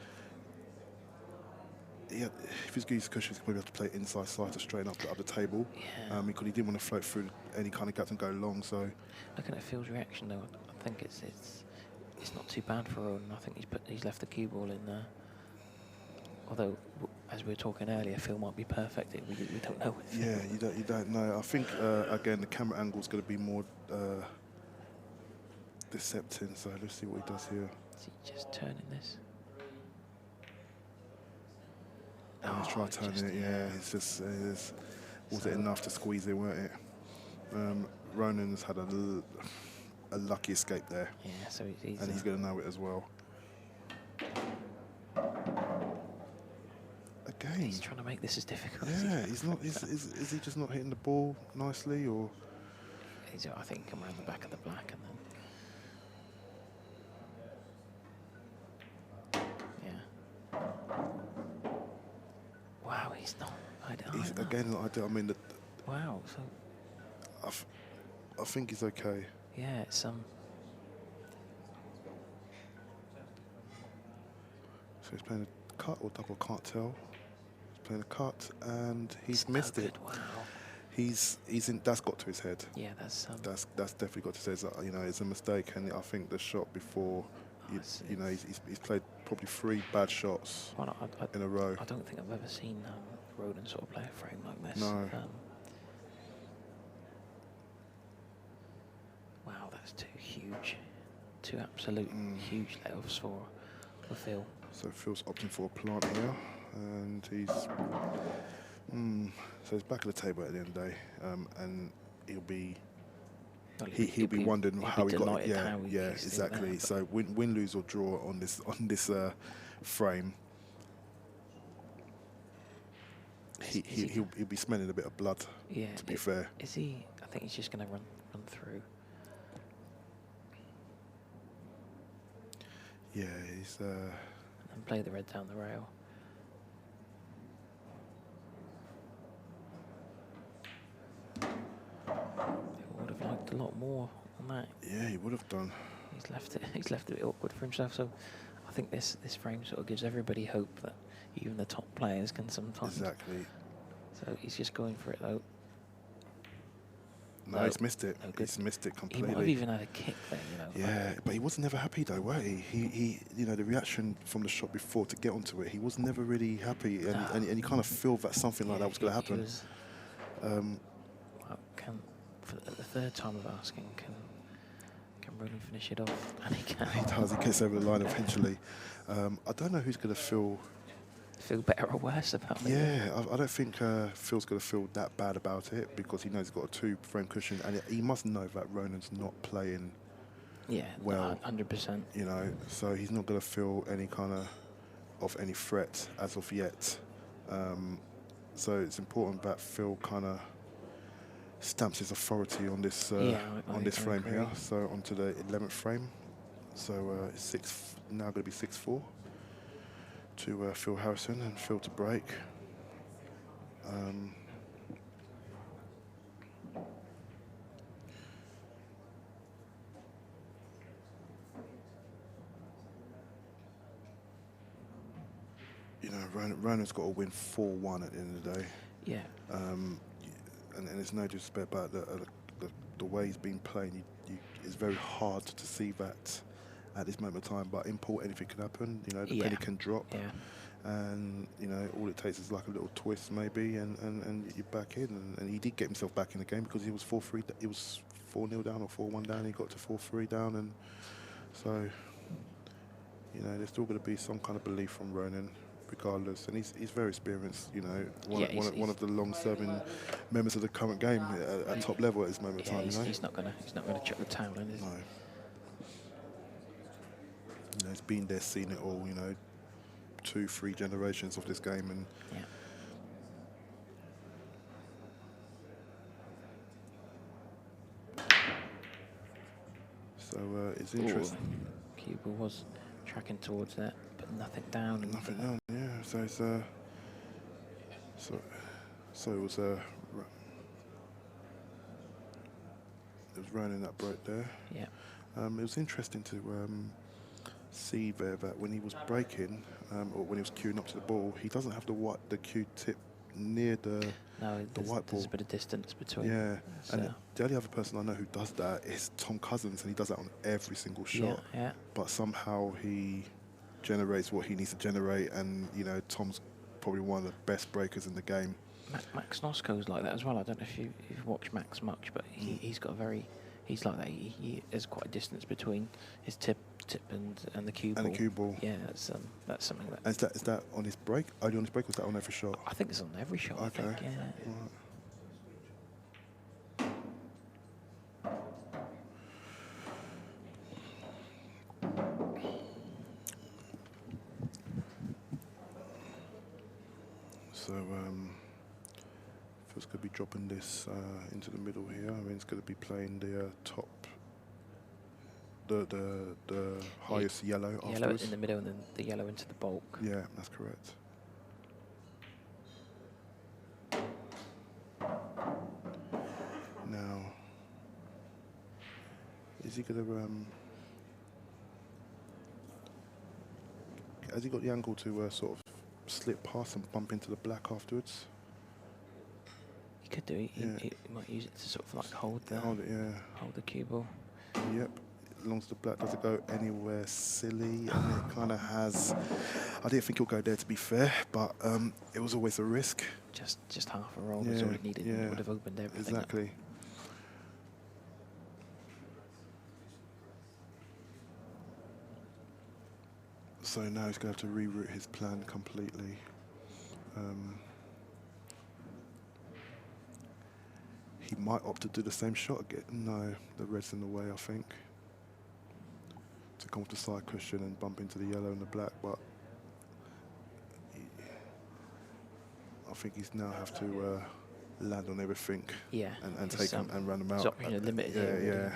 [SPEAKER 2] if he's using cushions, he'd probably have to play inside side to straighten up the table.
[SPEAKER 1] Yeah.
[SPEAKER 2] Because he didn't want to float through any kind of gaps and go long. So
[SPEAKER 1] Looking at Phil's reaction, though, I think it's not too bad for Ronan. I think he's left the cue ball in there. Although, as we were talking earlier, Phil might be perfect. We don't know.
[SPEAKER 2] yeah, you don't know. I think again the camera angle is going to be more deceptive. So let's see what he does here.
[SPEAKER 1] Is he just turning this?
[SPEAKER 2] And he's trying turning it. Yeah, it's just was it enough to squeeze it, weren't it? Ronan's had a lucky escape there.
[SPEAKER 1] Yeah, so he's
[SPEAKER 2] and he's going to know it as well. Again,
[SPEAKER 1] he's trying to make this as difficult.
[SPEAKER 2] Yeah, he's not. Is he just not hitting the ball nicely, or?
[SPEAKER 1] I think come around the back of the black and then. Yeah. Wow, he's not.
[SPEAKER 2] Again, I mean,
[SPEAKER 1] wow. So.
[SPEAKER 2] I think he's okay.
[SPEAKER 1] Yeah, it's
[SPEAKER 2] So he's playing a cut or double, can't tell. He's playing a cut and he's missed it.
[SPEAKER 1] Wow.
[SPEAKER 2] He's in. That's got to his head.
[SPEAKER 1] Yeah, that's
[SPEAKER 2] definitely got to his head. You know, it's a mistake, and I think the shot before, you know, he's played probably 3 bad shots in a row.
[SPEAKER 1] I don't think I've ever seen Ronan sort of play a frame like this.
[SPEAKER 2] No.
[SPEAKER 1] huge. Two absolute huge let-offs for Phil.
[SPEAKER 2] So Phil's opting for a plant here, and he's so he's back at the table at the end of the day, and he'll be wondering how he got it. Yeah, exactly.
[SPEAKER 1] That,
[SPEAKER 2] so win, lose or draw on this frame. He'll be smelling a bit of blood.
[SPEAKER 1] Yeah.
[SPEAKER 2] To be fair.
[SPEAKER 1] Is he? I think he's just going to run through.
[SPEAKER 2] Yeah, he's.
[SPEAKER 1] And play the red down the rail. He would have liked a lot more on that.
[SPEAKER 2] Yeah, he would have done.
[SPEAKER 1] He's left it. He's left it a bit awkward for himself. So, I think this frame sort of gives everybody hope that even the top players can sometimes.
[SPEAKER 2] Exactly.
[SPEAKER 1] So he's just going for it though.
[SPEAKER 2] No, he's missed it. No, he's missed it completely.
[SPEAKER 1] He might have even had a kick there, you know.
[SPEAKER 2] Yeah, but he was never happy though, was he? He, you know, the reaction from the shot before to get onto it, he was never really happy, and you kind of feel that something like that was going to happen.
[SPEAKER 1] Well, for the third time of asking, can Ronan finish it off? And he can.
[SPEAKER 2] He does. He gets over the line eventually. I don't know who's going to feel
[SPEAKER 1] better or worse about it.
[SPEAKER 2] Yeah, I don't think Phil's going to feel that bad about it because he knows he's got a 2-frame cushion, and he must know that Ronan's not playing.
[SPEAKER 1] Yeah,
[SPEAKER 2] well,
[SPEAKER 1] 100%.
[SPEAKER 2] You know, so he's not going to feel any kind of any threat as of yet. So it's important that Phil kind of stamps his authority on this on this frame here. So onto the 11th frame. So it's now going to be 6-4. To Phil Harrison and Phil to break. You know, Ronan's got to win 4-1 at the end of the day.
[SPEAKER 1] Yeah.
[SPEAKER 2] And there's no disrespect about the way he's been playing. It's very hard to see that at this moment of time, but in pool anything can happen. You know, the penny can drop, and you know all it takes is like a little twist maybe, and you're back in. And he did get himself back in the game because he was 4-3. He was 4-0 down or 4-1 down. He got to 4-3 down, and so you know there's still going to be some kind of belief from Ronan, regardless. And he's very experienced. You know, one of the long-serving members of the current game at top level at this moment of time.
[SPEAKER 1] He's not gonna chuck the towel in, is he?
[SPEAKER 2] No. You know, he's been there, seen it all, you know, 2-3 generations of this game. And so it's interesting.
[SPEAKER 1] Cuba was tracking towards that, but nothing down.
[SPEAKER 2] Nothing down, yeah. So it's so it was Ronan that broke there.
[SPEAKER 1] Yeah.
[SPEAKER 2] It was interesting to see there that when he was breaking, or when he was queuing up to the ball, he doesn't have the cue tip near the white ball.
[SPEAKER 1] There's a bit of distance between.
[SPEAKER 2] Yeah, and the only other person I know who does that is Tom Cousins, and he does that on every single shot.
[SPEAKER 1] Yeah.
[SPEAKER 2] But somehow he generates what he needs to generate, and you know Tom's probably one of the best breakers in the game.
[SPEAKER 1] Max Nosko's like that as well. I don't know if you've watched Max much, but he's got a very. He's like that. There's quite a distance between his tip and the cue ball.
[SPEAKER 2] And the cue ball.
[SPEAKER 1] Yeah, that's something that.
[SPEAKER 2] And is that on his break? Only on his break, or is that on every shot?
[SPEAKER 1] I think it's on every shot.
[SPEAKER 2] Okay.
[SPEAKER 1] I think, yeah.
[SPEAKER 2] So Phil's going to be dropping this into the middle here. I mean, it's going to be playing the top. The highest yellow afterwards.
[SPEAKER 1] Yellow in the middle and then the yellow into the bulk.
[SPEAKER 2] Yeah, that's correct. Now, is he going to... has he got the angle to sort of slip past and bump into the black afterwards?
[SPEAKER 1] He could do. He might use it to sort of like hold the cue ball.
[SPEAKER 2] Yep. As long as the black doesn't go anywhere silly, and it kind of has. I didn't think he'll go there, to be fair, but it was always a risk.
[SPEAKER 1] Just half a roll was all he needed. It would have opened everything.
[SPEAKER 2] Exactly. So now he's going to have to reroute his plan completely. He might opt to do the same shot again. No, the red's in the way, I think. To come off the side cushion and bump into the yellow and the black, but I think he's now have to land on everything.
[SPEAKER 1] Yeah.
[SPEAKER 2] And take them and run them out.
[SPEAKER 1] So, limited here,
[SPEAKER 2] yeah.
[SPEAKER 1] really.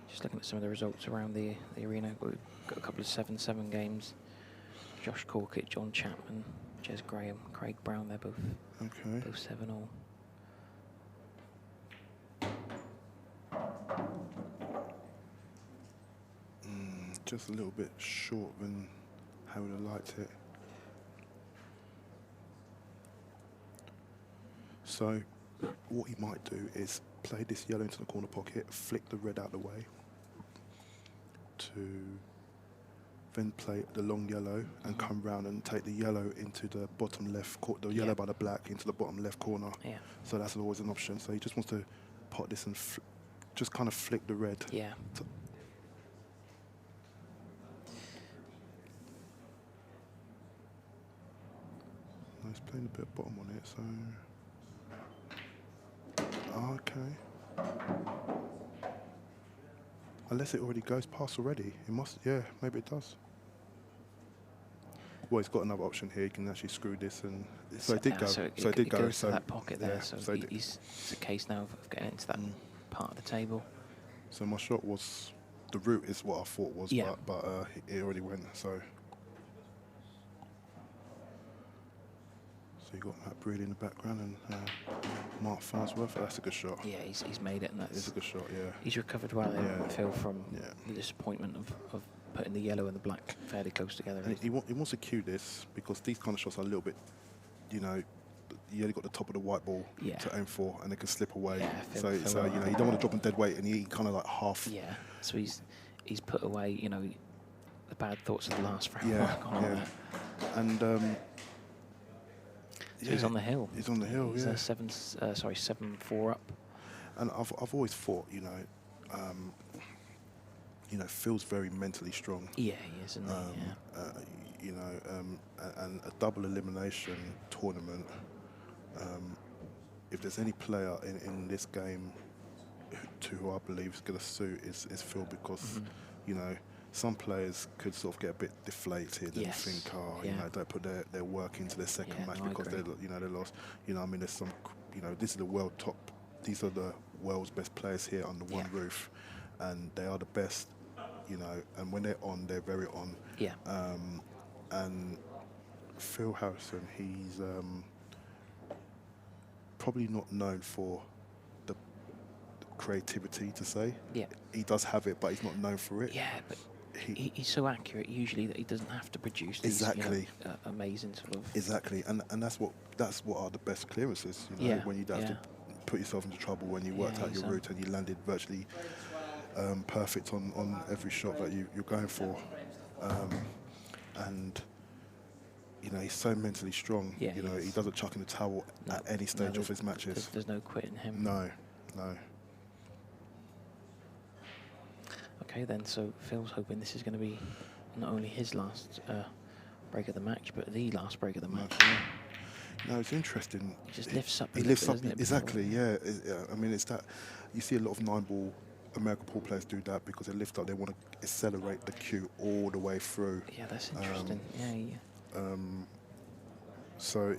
[SPEAKER 1] Just looking at some of the results around the arena, we've got a couple of 7-7 games. Josh Corkett, John Chapman, Jez Graham, Craig Brown, they're both 7-all.
[SPEAKER 2] Just a little bit short than how we'd have liked it. So what he might do is play this yellow into the corner pocket, flick the red out of the way, to then play the long yellow and come round and take the yellow into the bottom left, the yellow by the black into the bottom left corner. Yeah. So that's always an option. So he just wants to pot this and just kind of flick the red.
[SPEAKER 1] Yeah.
[SPEAKER 2] He's playing a bit of bottom on it, so... Okay. Unless it already goes past already. It must, yeah, maybe it does. Well, he's got another option here. He can actually screw this, and so it did go.
[SPEAKER 1] So it
[SPEAKER 2] did go.
[SPEAKER 1] Goes
[SPEAKER 2] so
[SPEAKER 1] to that pocket there.
[SPEAKER 2] Yeah,
[SPEAKER 1] so it's a case now of getting into that part of the table.
[SPEAKER 2] So my shot was, the route is what I thought was, but it already went, so. So you got Matt Breed in the background and Mark Farnsworth. That's a good shot.
[SPEAKER 1] Yeah, he's made it, and
[SPEAKER 2] it's a good shot. Yeah.
[SPEAKER 1] He's recovered well. Phil, from the disappointment of putting the yellow and the black fairly close together.
[SPEAKER 2] And he wants to cue this because these kind of shots are a little bit, you only got the top of the white ball to aim for, and they can slip away.
[SPEAKER 1] Yeah,
[SPEAKER 2] so you don't want to drop them dead weight, and he kind of like half.
[SPEAKER 1] Yeah. So he's put away, the bad thoughts of the last frame.
[SPEAKER 2] And.
[SPEAKER 1] So he's on the hill.
[SPEAKER 2] He's on the hill.
[SPEAKER 1] He's 7-4 up.
[SPEAKER 2] And I've always thought, Phil's very mentally strong.
[SPEAKER 1] Yeah, he is, isn't he?
[SPEAKER 2] And a double elimination tournament. If there's any player in this game who I believe is going to suit is Phil, because some players could sort of get a bit deflated and think, don't put their work into their second match because they lost. There's some, this is the world top. These are the world's best players here under one roof, and they are the best. And when they're on, they're very on.
[SPEAKER 1] Yeah.
[SPEAKER 2] And Phil Harrison, he's probably not known for the creativity to say.
[SPEAKER 1] Yeah.
[SPEAKER 2] He does have it, but he's not known for it.
[SPEAKER 1] Yeah, but he's so accurate usually that he doesn't have to produce these amazing sort of.
[SPEAKER 2] Exactly, and that's what are the best clearances. When you don't have to put yourself into trouble, when you worked out your route and you landed virtually perfect on every shot that you're going for, and he's so mentally strong. Yeah, he doesn't chuck in the towel at any stage of his matches.
[SPEAKER 1] There's no quitting him.
[SPEAKER 2] No.
[SPEAKER 1] Okay, then, so Phil's hoping this is going to be not only his last break of the match, but the last break of the match.
[SPEAKER 2] No, it's interesting.
[SPEAKER 1] He just lifts up.
[SPEAKER 2] He lifts up, exactly, yeah. It's that, you see a lot of 9-ball American pool players do that because they lift up, they want to accelerate the cue all the way through.
[SPEAKER 1] Yeah, that's interesting.
[SPEAKER 2] So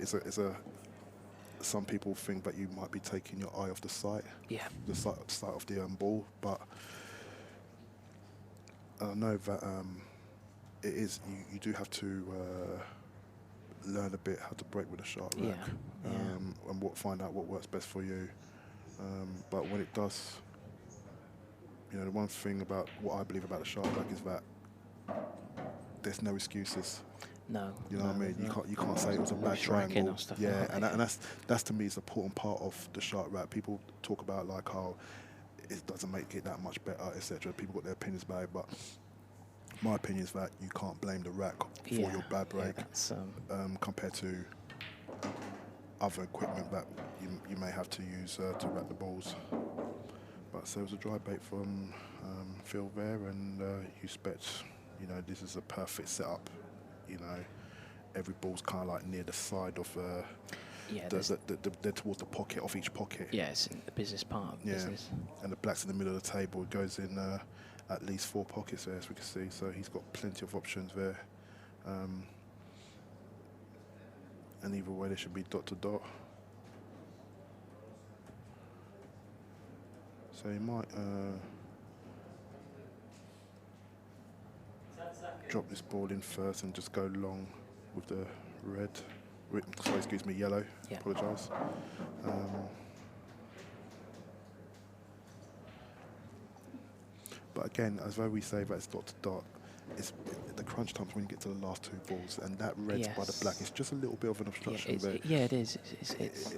[SPEAKER 2] some people think that you might be taking your eye off the sight.
[SPEAKER 1] Yeah.
[SPEAKER 2] The sight of the ball, but I know that it is. You do have to learn a bit how to break with a sharp rack, and find out what works best for you. But when it does, the one thing about what I believe about the sharp rack is that there's no excuses.
[SPEAKER 1] No.
[SPEAKER 2] You know what I mean? You can't say it was a bad triangle. And that's to me is an important part of the sharp rack. People talk about like how it doesn't make it that much better, etc. People got their opinions about it, but my opinion is that you can't blame the rack for your bad break compared to other equipment that you may have to use to rack the balls. But so it was a dry bait from Phil there, and you expect, this is a perfect setup. Every ball's kind of like near the side of they're towards the pocket of each pocket.
[SPEAKER 1] Yeah, it's in the business part of the business.
[SPEAKER 2] And the black's in the middle of the table. It goes in at least 4 pockets there, as we can see. So he's got plenty of options there. And either way, there should be dot to dot. So he might drop this ball in first and just go long with the red. Sorry, excuse me, yellow.
[SPEAKER 1] Yeah.
[SPEAKER 2] Apologise. But again, as though we say that it's dot to dot, it's the crunch times when you get to the last 2 balls, and that red by the black is just a little bit of an obstruction.
[SPEAKER 1] Yeah, it is. It's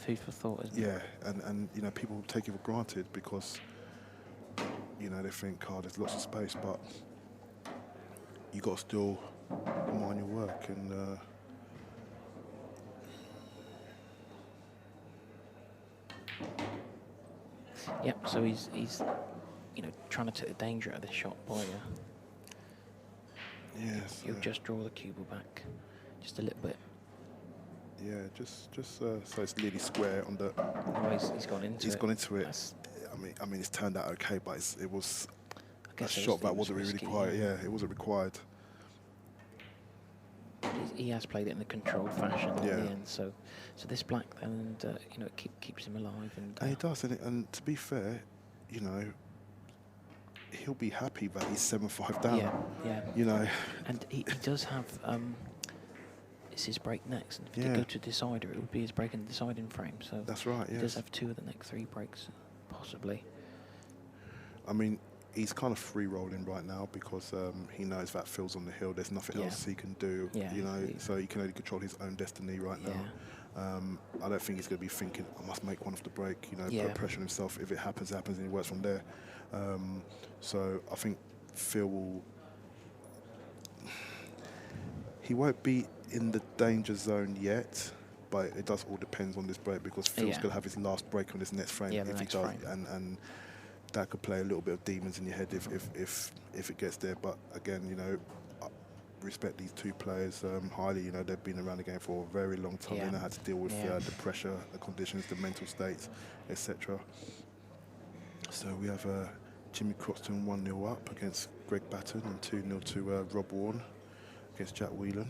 [SPEAKER 1] food for thought, isn't it?
[SPEAKER 2] Yeah, and people take it for granted because they think, there's lots of space, but you got to still mind your work and.
[SPEAKER 1] Yep. So he's trying to take the danger out of this shot by
[SPEAKER 2] Yes.
[SPEAKER 1] He'll just draw the cue ball back just a little bit.
[SPEAKER 2] Yeah, just so it's nearly square on the.
[SPEAKER 1] Oh, he's gone into it.
[SPEAKER 2] He's gone into it.
[SPEAKER 1] That's,
[SPEAKER 2] I mean, it's turned out okay, but it was a
[SPEAKER 1] guess
[SPEAKER 2] shot that wasn't really
[SPEAKER 1] risky,
[SPEAKER 2] required. Yeah, it wasn't required.
[SPEAKER 1] he has played it in a controlled fashion in
[SPEAKER 2] Yeah.
[SPEAKER 1] the end. So this black then, and it keeps him alive. And
[SPEAKER 2] he does, and to be fair, he'll be happy that he's 7-5 down.
[SPEAKER 1] Yeah. And he does have. It's his break next, and if he did go to decider, it would be his break and deciding frame. So
[SPEAKER 2] that's right.
[SPEAKER 1] He does have 2 of the next 3 breaks, possibly.
[SPEAKER 2] I mean, he's kind of free rolling right now because he knows that Phil's on the hill. There's nothing else he can do.
[SPEAKER 1] Yeah.
[SPEAKER 2] So he can only control his own destiny right now. I don't think he's going to be thinking, I must make one off the break. Put pressure on himself. If it happens, it happens, and he works from there. So I think Phil will. He won't be in the danger zone yet, but it does all depend on this break because Phil's going to have his last break on this next frame if he does, and that could play a little bit of demons in your head if it gets there. But again, I respect these 2 players highly. They've been around the game for a very long time. They know how to deal with the pressure, the conditions, the mental states, etc. So we have Jimmy Croxton 1-0 up against Greg Batten and 2-0 to Rob Warren against Jack Whelan.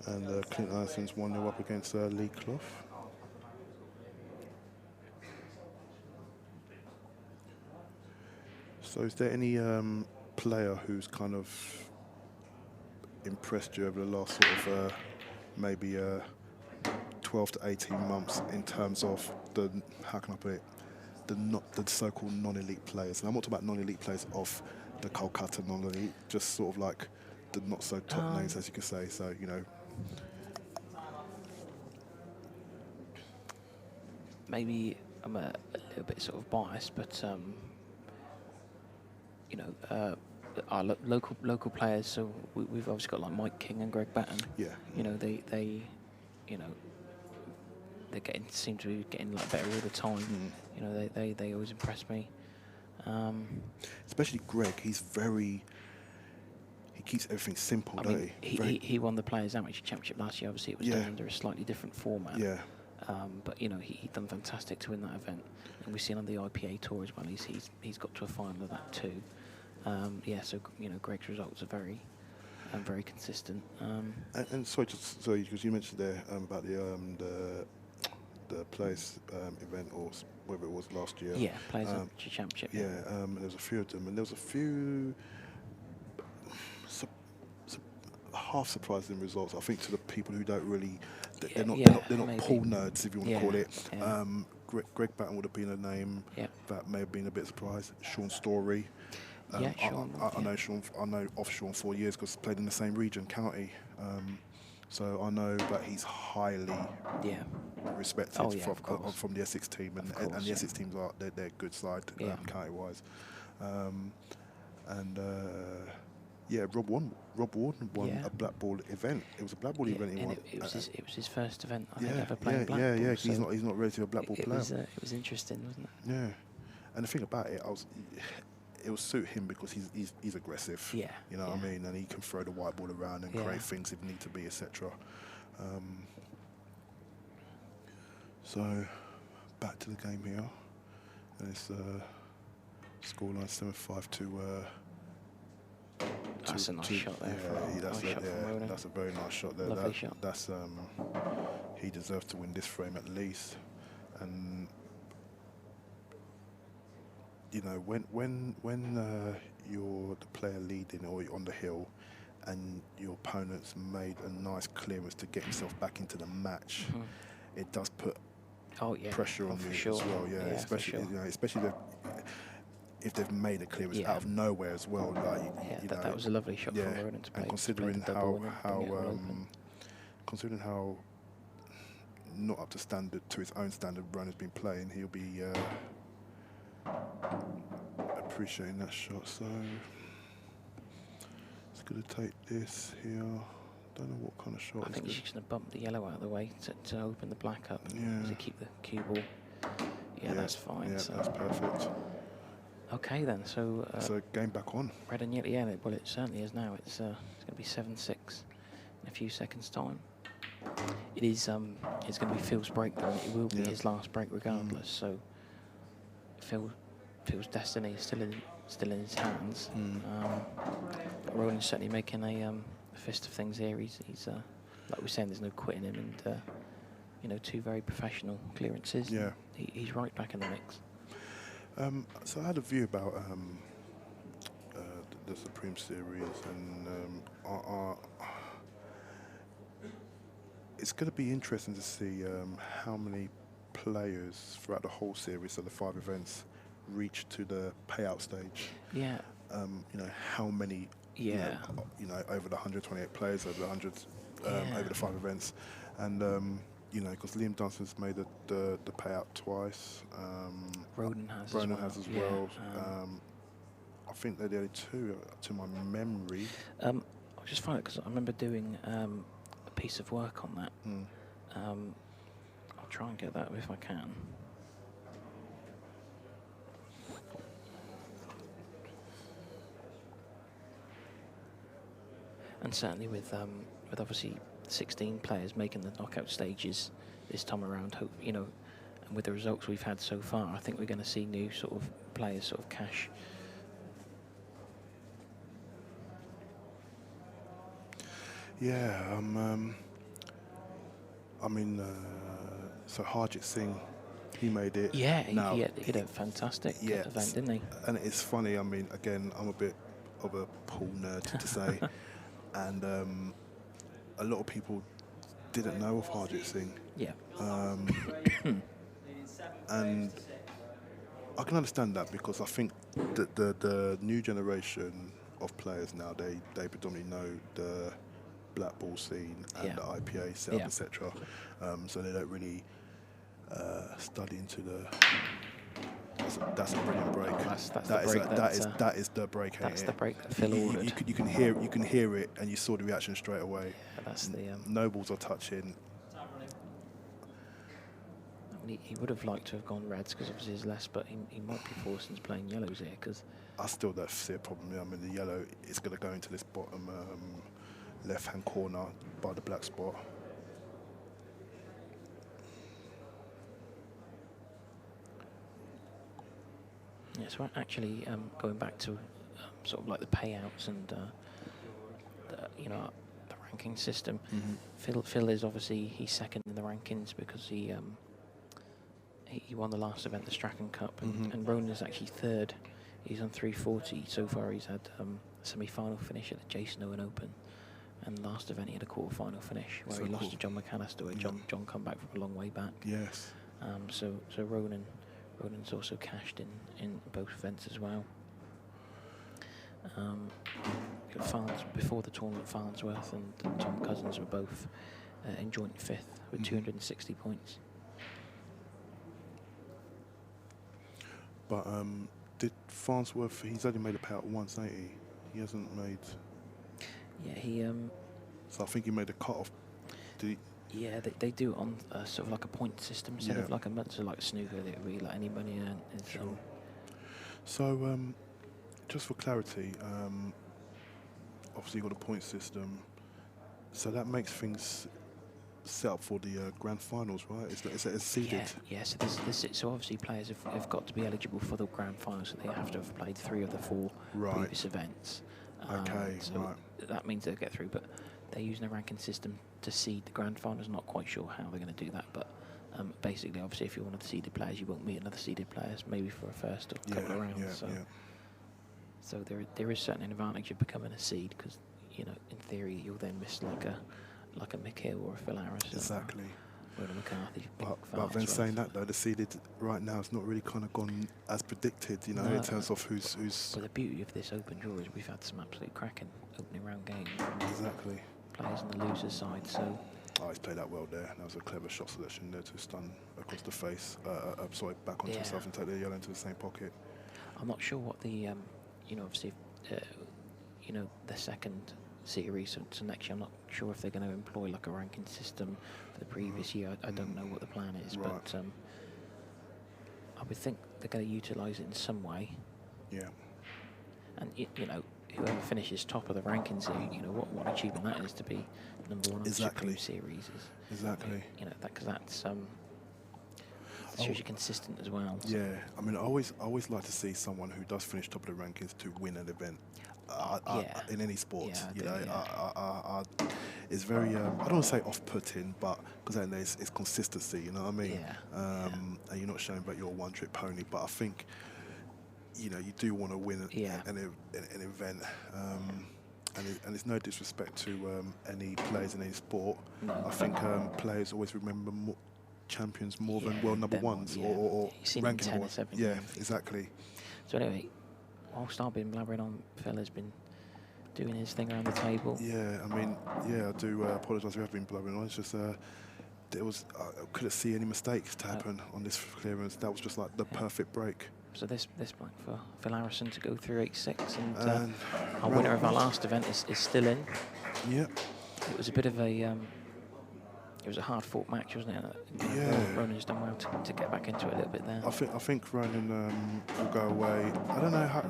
[SPEAKER 2] And Clint Anderson's 1-0 up against Lee Clough. So is there any player who's kind of impressed you over the last sort of maybe 12 to 18 months in terms of the, how can I put it, the so-called non-elite players? And I'm not talking about non-elite players of the Kolkata non-elite, just sort of like the not-so-top names, as you can say. So,
[SPEAKER 1] Maybe I'm a little bit sort of biased, but our local players. So we've obviously got like Mike King and Greg Batten.
[SPEAKER 2] Yeah.
[SPEAKER 1] They seem to be getting like better all the time. They always impress me.
[SPEAKER 2] Especially Greg, he keeps everything simple, doesn't he?
[SPEAKER 1] He won the Players Amateur Championship last year. Obviously, it was done under a slightly different format.
[SPEAKER 2] Yeah.
[SPEAKER 1] But he done fantastic to win that event, and we've seen on the IPA tour as well. He's got to a final of that too. So Greg's results are very consistent.
[SPEAKER 2] And sorry, because you mentioned there about the Players event, or whether it was last year.
[SPEAKER 1] Yeah, Players Amateur Championship.
[SPEAKER 2] Yeah, and there was a few of them, and there was a few half surprising results. I think to the people who don't really, they're not pool nerds, if you want to call it.
[SPEAKER 1] Yeah.
[SPEAKER 2] Greg Batten would have been a name that may have been a bit surprised. Sean Story.
[SPEAKER 1] Sean.
[SPEAKER 2] I know Sean. I know of Sean 4 years because played in the same region, county. So I know that he's highly respected from the Essex team, and the Essex teams they're a good side county wise. And Yeah, Rob Warden won
[SPEAKER 1] Yeah.
[SPEAKER 2] a black ball event. It was a black ball event he
[SPEAKER 1] and
[SPEAKER 2] won.
[SPEAKER 1] it was his first event I
[SPEAKER 2] Yeah,
[SPEAKER 1] think ever playing
[SPEAKER 2] yeah,
[SPEAKER 1] black
[SPEAKER 2] yeah,
[SPEAKER 1] ball.
[SPEAKER 2] yeah.
[SPEAKER 1] So
[SPEAKER 2] He's not really a black ball player.
[SPEAKER 1] it was interesting, wasn't it?
[SPEAKER 2] Yeah, and the thing about it, it will suit him because he's aggressive.
[SPEAKER 1] Yeah,
[SPEAKER 2] You know what I mean, and he can throw the white ball around and create things if need to be, etc. So back to the game here, and it's scoreline 7-5 to.
[SPEAKER 1] That's a nice shot there.
[SPEAKER 2] That's a very nice shot there.
[SPEAKER 1] Lovely shot.
[SPEAKER 2] That's he deserves to win this frame at least, and you know when you're the player leading or you're on the hill, and your opponent's made a nice clearance to get himself back into the match, it does put pressure on you as well. Yeah, especially especially if they've made a clearance out of nowhere as well. Like
[SPEAKER 1] that was a lovely shot from Ronan to play.
[SPEAKER 2] And considering how not up to standard, to his own standard, Ronan's been playing, he'll be appreciating that shot. So he's going to take this here. Don't know what kind of shot.
[SPEAKER 1] I think he's just going to bump the yellow out of the way to open the black up.
[SPEAKER 2] Yeah.
[SPEAKER 1] To keep the cue ball. Yeah, that's fine.
[SPEAKER 2] Yeah,
[SPEAKER 1] so.
[SPEAKER 2] that's perfect.
[SPEAKER 1] Okay then, so
[SPEAKER 2] game back on.
[SPEAKER 1] Red and yellow, well it certainly is now. It's going to be 7-6 in a few seconds' time. It is. It's going to be Phil's break though. It will be his last break regardless. So Phil's destiny is still in his hands. Ronan's certainly making a fist of things here. He's like we're saying, there's no quitting him, and two very professional clearances.
[SPEAKER 2] Yeah,
[SPEAKER 1] he's right back in the mix.
[SPEAKER 2] So I had a view about the Supreme Series, and it's going to be interesting to see how many players throughout the whole series, so the 5 events, reach to the payout stage.
[SPEAKER 1] Yeah.
[SPEAKER 2] How many?
[SPEAKER 1] Yeah.
[SPEAKER 2] Over the 128 players, over the 100, over the 5 events, and. Because Liam Dunstan's made the payout twice.
[SPEAKER 1] Ronan has
[SPEAKER 2] as well. I think they're the only 2 to my memory.
[SPEAKER 1] I'll just find it because I remember doing a piece of work on that. I'll try and get that if I can. And certainly with obviously 16 players making the knockout stages this time around, and with the results we've had so far, I think we're going to see new sort of players sort of cash.
[SPEAKER 2] Yeah, so Harjit Singh, he made it.
[SPEAKER 1] Yeah, he had a fantastic event, didn't he?
[SPEAKER 2] And it's funny, again, I'm a bit of a pool nerd to say, and a lot of people didn't know of Harjit Singh.
[SPEAKER 1] Yeah.
[SPEAKER 2] And I can understand that because I think that the new generation of players now, they predominantly know the black ball scene and the IPA setup, etc. So they don't really study into the. That's a brilliant break. That is the break.
[SPEAKER 1] That's the break that Phil ordered.
[SPEAKER 2] You can hear it, and you saw the reaction straight away.
[SPEAKER 1] Yeah, that's the.
[SPEAKER 2] No balls are touching.
[SPEAKER 1] He would have liked to have gone reds because obviously there's less, but he might be forced into playing yellows here because.
[SPEAKER 2] I still don't see a problem. The yellow is going to go into this bottom left-hand corner by the black spot.
[SPEAKER 1] Yeah, so actually going back to sort of like the payouts and the ranking system. Phil is obviously he's second in the rankings because he won the last event, the Strachan Cup, and Ronan is actually third. He's on 340 so far. He's had a semi-final finish at the Jason Owen Open, and last event he had a quarter-final finish where he lost to John McAllister. Where John come back from a long way back.
[SPEAKER 2] Yes.
[SPEAKER 1] So Ronan's also cashed in both events as well. Before the tournament, Farnsworth and Tom Cousins were both in joint 5th with 260 points.
[SPEAKER 2] But did Farnsworth? He's only made a payout once, ain't he? He hasn't made.
[SPEAKER 1] Yeah, he.
[SPEAKER 2] So I think he made a cut off.
[SPEAKER 1] Yeah, they do it on sort of like a point system instead
[SPEAKER 2] Yeah.
[SPEAKER 1] of like a snooker. That would be like any money earned.
[SPEAKER 2] Sure. So just for clarity, obviously you've got a point system, so that makes things set up for the grand finals, right? It's seeded.
[SPEAKER 1] Yeah. So obviously players have got to be eligible for the grand finals, so they have to have played 3 of the 4 previous events.
[SPEAKER 2] Okay,
[SPEAKER 1] so
[SPEAKER 2] right.
[SPEAKER 1] that means they'll get through, but they're using a ranking system to seed the grand finals. Not quite sure how they're going to do that, but basically, obviously, if you're one of the seeded players, you won't meet another seeded players, maybe for a first or couple of rounds. So there is certainly an advantage of becoming a seed, because in theory you'll then miss like a Mick Hill or a Phil Harrison.
[SPEAKER 2] Exactly.
[SPEAKER 1] Or Ronan McCarthy.
[SPEAKER 2] But then saying that though, the seeded right now has not really kind of gone as predicted, in terms of who's. But
[SPEAKER 1] the beauty of this open draw is we've had some absolute cracking opening round games.
[SPEAKER 2] Exactly.
[SPEAKER 1] Players on the loser side, so.
[SPEAKER 2] Oh, he's played that well there. That was a clever shot selection there to stun across the face. Back onto himself and take the yellow into the same pocket.
[SPEAKER 1] I'm not sure what the, obviously, the second series, so next year I'm not sure if they're going to employ like a ranking system for the previous year. I don't know what the plan is, but I would think they're going to utilise it in some way.
[SPEAKER 2] Yeah. And
[SPEAKER 1] whoever finishes top of the rankings, what an achievement that is to be number 1 on the Supreme Series.
[SPEAKER 2] Exactly.
[SPEAKER 1] Because that's shows you're consistent as well.
[SPEAKER 2] So. Yeah, I mean, I always like to see someone who does finish top of the rankings to win an event. In any sport, it's very I don't want to say off-putting, but because then it's consistency, you know what I mean? And you're not showing that you're a one-trick pony, but I think you do want to win an event, and it's no disrespect to any players in any sport. No. I think players always remember champions more than world number ones or ranking ones. Yeah, exactly.
[SPEAKER 1] So anyway, whilst I've been blabbering on, Phil has been doing his thing around the table.
[SPEAKER 2] Yeah, I mean, I do apologise if I have been blabbering on. It's just I couldn't see any mistakes to happen on this clearance. That was just like the perfect break.
[SPEAKER 1] So this black for Phil Harrison to go through 8-6, and our winner of our last event is still in.
[SPEAKER 2] Yep.
[SPEAKER 1] It was a bit of a it was a hard-fought match, wasn't it? Ronan's done well to get back into it a little bit there.
[SPEAKER 2] I think Ronan will go away. I don't know how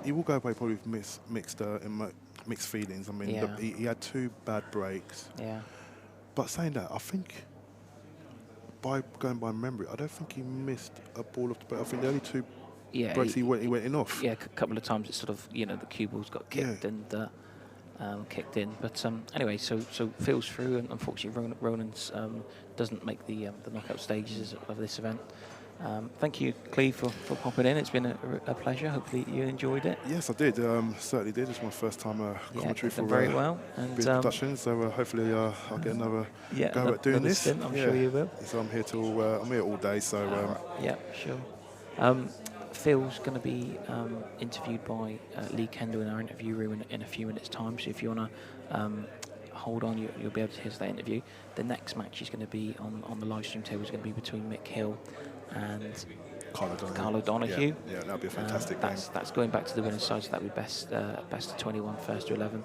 [SPEAKER 2] he will go away probably with mixed feelings. I mean, he had 2 bad breaks.
[SPEAKER 1] Yeah.
[SPEAKER 2] But saying that, I think going by memory, I don't think he missed a ball off the break. I think the only 2 breaks he went in off.
[SPEAKER 1] Yeah, a couple of times it's sort of the cue balls got kicked and kicked in. But anyway, so Phil's through, and unfortunately Ronan's doesn't make the knockout stages of this event. Thank you, Cleve, for popping in. It's been a pleasure. Hopefully you enjoyed it.
[SPEAKER 2] Yes, I did. Certainly did. It's my first time commentary for
[SPEAKER 1] very well. And
[SPEAKER 2] production, so hopefully I'll get another go at doing this.
[SPEAKER 1] Stint, I'm sure you will.
[SPEAKER 2] So I'm here all day. So
[SPEAKER 1] yeah, sure. Phil's going to be interviewed by Lee Kendall in our interview room in a few minutes' time. So if you want to hold on, you'll be able to hear that interview. The next match is going to be on the live stream table. Is going to be between Mick Hill and Carl O'Donoghue.
[SPEAKER 2] Yeah, that'll be a fantastic game.
[SPEAKER 1] That's going back to the winner's side, so that'll be best of 21, first to 11.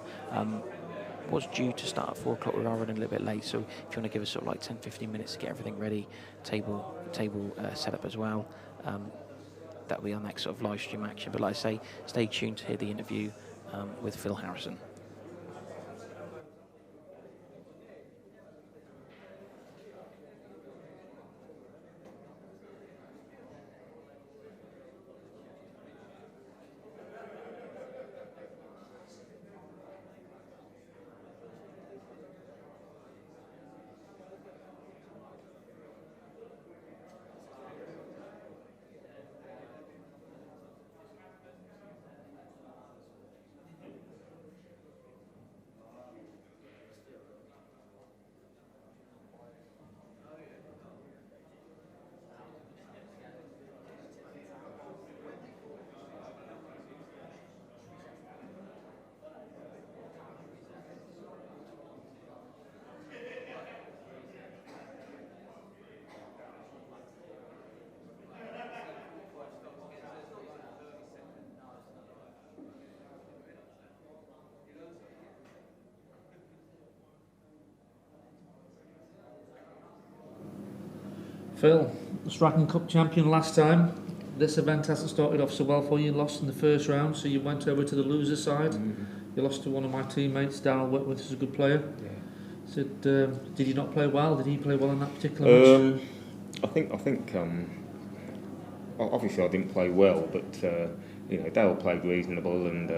[SPEAKER 1] Was due to start at 4 o'clock. We are running a little bit late, so if you want to give us sort of like 10-15 minutes to get everything ready, table set up as well. That'll be our next sort of live stream action. But like I say, stay tuned to hear the interview with Phil Harrison.
[SPEAKER 4] Phil, Strachan Cup champion last time. This event hasn't started off so well for you. You lost in the first round, so you went over to the loser side. You lost to one of my teammates, Darryl Whitworth, who's a good player. So, did he not play well? Did he play well in that particular match?
[SPEAKER 5] I think. Obviously, I didn't play well, but Darryl played reasonable, and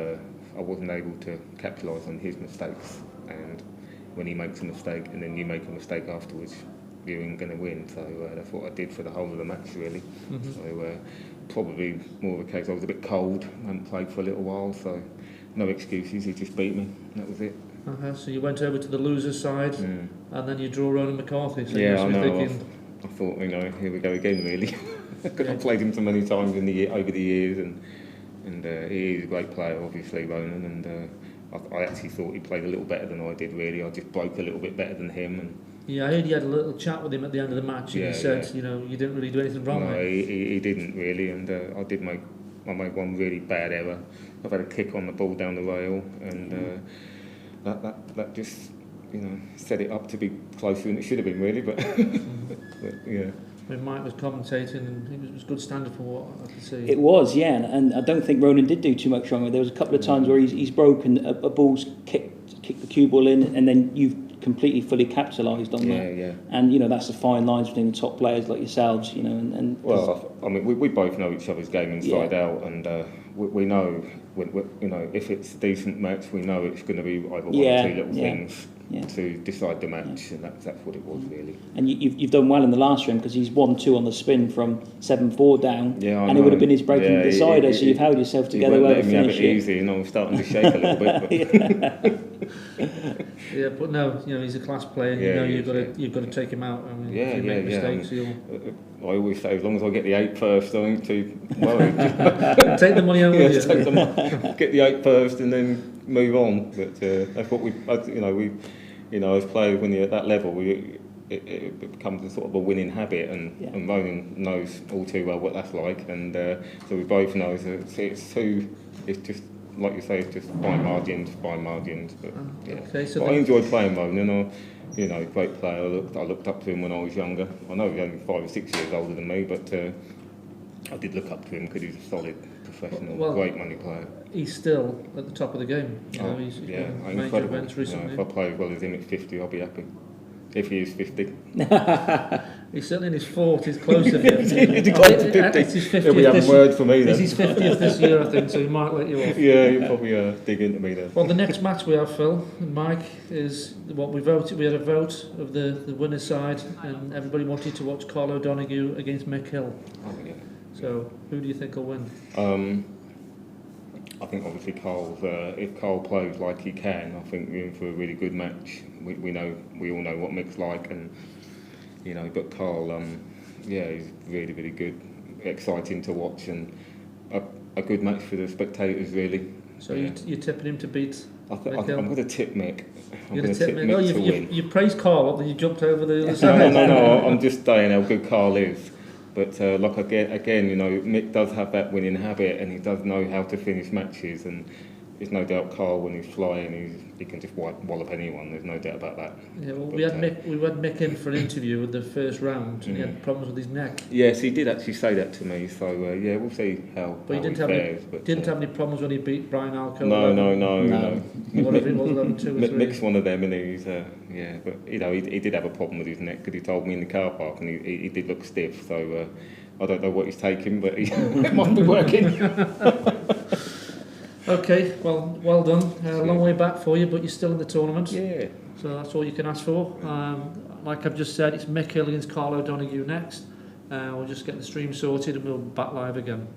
[SPEAKER 5] I wasn't able to capitalise on his mistakes. And when he makes a mistake, and then you make a mistake afterwards, you ain't going to win. So that's what I did for the whole of the match, really. So probably more of a case I was a bit cold, hadn't played for a little while, so no excuses. He just beat me. That was it.
[SPEAKER 4] So you went over to the loser side, and then you drew Ronan McCarthy. So
[SPEAKER 5] yeah, I know. I thought, here we go again, really. I've played him so many times over the years, and he is a great player, obviously, Ronan. And I actually thought he played a little better than I did, really. I just broke a little bit better than him. And
[SPEAKER 4] yeah, I heard you had a little chat with him at the end of the match, and he said, you didn't really do anything wrong.
[SPEAKER 5] No, he didn't really, and I made one really bad error. I've had a kick on the ball down the rail, and that just set it up to be closer than it should have been, really. But, but yeah.
[SPEAKER 4] When Mike was commentating, and it was good standard for what I could see.
[SPEAKER 1] It was, yeah, and I don't think Ronan did do too much wrong. There was a couple of times where he's broken a ball's kicked the cue ball in, and then you've completely fully capitalised on that.
[SPEAKER 5] Yeah.
[SPEAKER 1] And that's the fine lines between the top players like yourselves, and
[SPEAKER 5] well, I mean, we both know each other's game inside out, and we know if it's a decent match, we know it's going to be either one or two little things to decide the match, and that's what it was, really. And
[SPEAKER 1] you've done well in the last round, because he's 1-2 on the spin from 7-4 down,
[SPEAKER 5] and
[SPEAKER 1] it would have been his breaking decider, so you've held yourself together well to finish
[SPEAKER 5] it. Easy, and I'm starting to shake a little bit.
[SPEAKER 4] Yeah, but no, he's a class player. And you've got to take him out. I mean, if you make mistakes,
[SPEAKER 5] I always say, as long as I get the 8 first, I ain't too worried.
[SPEAKER 4] Take the money home with you.
[SPEAKER 5] Take the money, get the 8 first, and then move on. But that's what we as players, when you're at that level, it becomes a sort of a winning habit, and Ronan knows all too well what that's like, and so we both know it's just. Like you say, it's just fine margins. But but I enjoyed playing Ronan. Great player. I looked up to him when I was younger. I know he's only 5 or 6 years older than me, but I did look up to him because he's a solid professional, great money player.
[SPEAKER 4] He's still at the top of the game. He's
[SPEAKER 5] incredible. If I play as well as him at 50, I'll be happy. If he is 50.
[SPEAKER 4] He's certainly in his 40s, close to 50.
[SPEAKER 5] He's close to 50.
[SPEAKER 4] It's his 50th.
[SPEAKER 5] He'll be having words for me then.
[SPEAKER 4] It's his 50th this year, I think, so he might let you off.
[SPEAKER 5] Yeah, he'll probably dig into me then.
[SPEAKER 4] Well, the next match we have, Phil and Mike, is what we voted. We had a vote of the winner's side, and everybody wanted to watch Carl O'Donoghue against Mick Hill.
[SPEAKER 5] Oh, yeah.
[SPEAKER 4] So, who do you think will win?
[SPEAKER 5] I think obviously if Carl plays like he can, I think we're in for a really good match. We all know what Mick's like, and but Carl, he's really, really good, exciting to watch, and a good match for the spectators, really.
[SPEAKER 4] So you're tipping him to beat Mick Hill?
[SPEAKER 5] I'm going to tip Mick.
[SPEAKER 4] You're going to tip Mick to win. You praised Carl up, then you jumped over the other side.
[SPEAKER 5] No, I'm just saying how good Carl is. But again, Mick does have that winning habit, and he does know how to finish matches. And there's no doubt Carl, when he's flying, he can just wallop anyone. There's no doubt about that.
[SPEAKER 4] Yeah, well, we had Mick in for an interview with the first round, and he had problems with his neck.
[SPEAKER 5] Yes, he did actually say that to me. So we'll see how.
[SPEAKER 4] But he didn't have any problems when he beat Brian Alco.
[SPEAKER 5] No.
[SPEAKER 4] Whatever it was, 11-2 or 3.
[SPEAKER 5] Mick's one of them, and he's but he did have a problem with his neck, because he told me in the car park, and he did look stiff. So I don't know what he's taking, but it might be working.
[SPEAKER 4] Okay, well done. A long way back for you, but you're still in the tournament.
[SPEAKER 5] Yeah.
[SPEAKER 4] So that's all you can ask for. Like I've just said, it's Mick Hill against Carl O'Donoghue next. We'll just get the stream sorted, and we'll be back live again.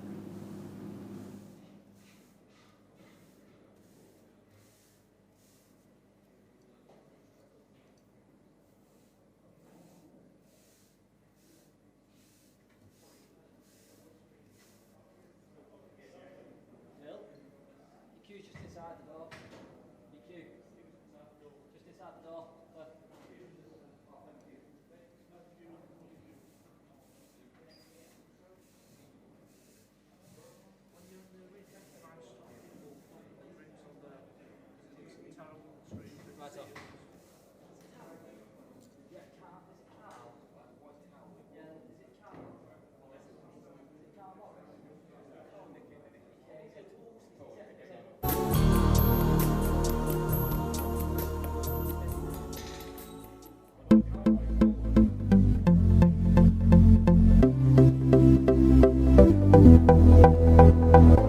[SPEAKER 6] Thank you.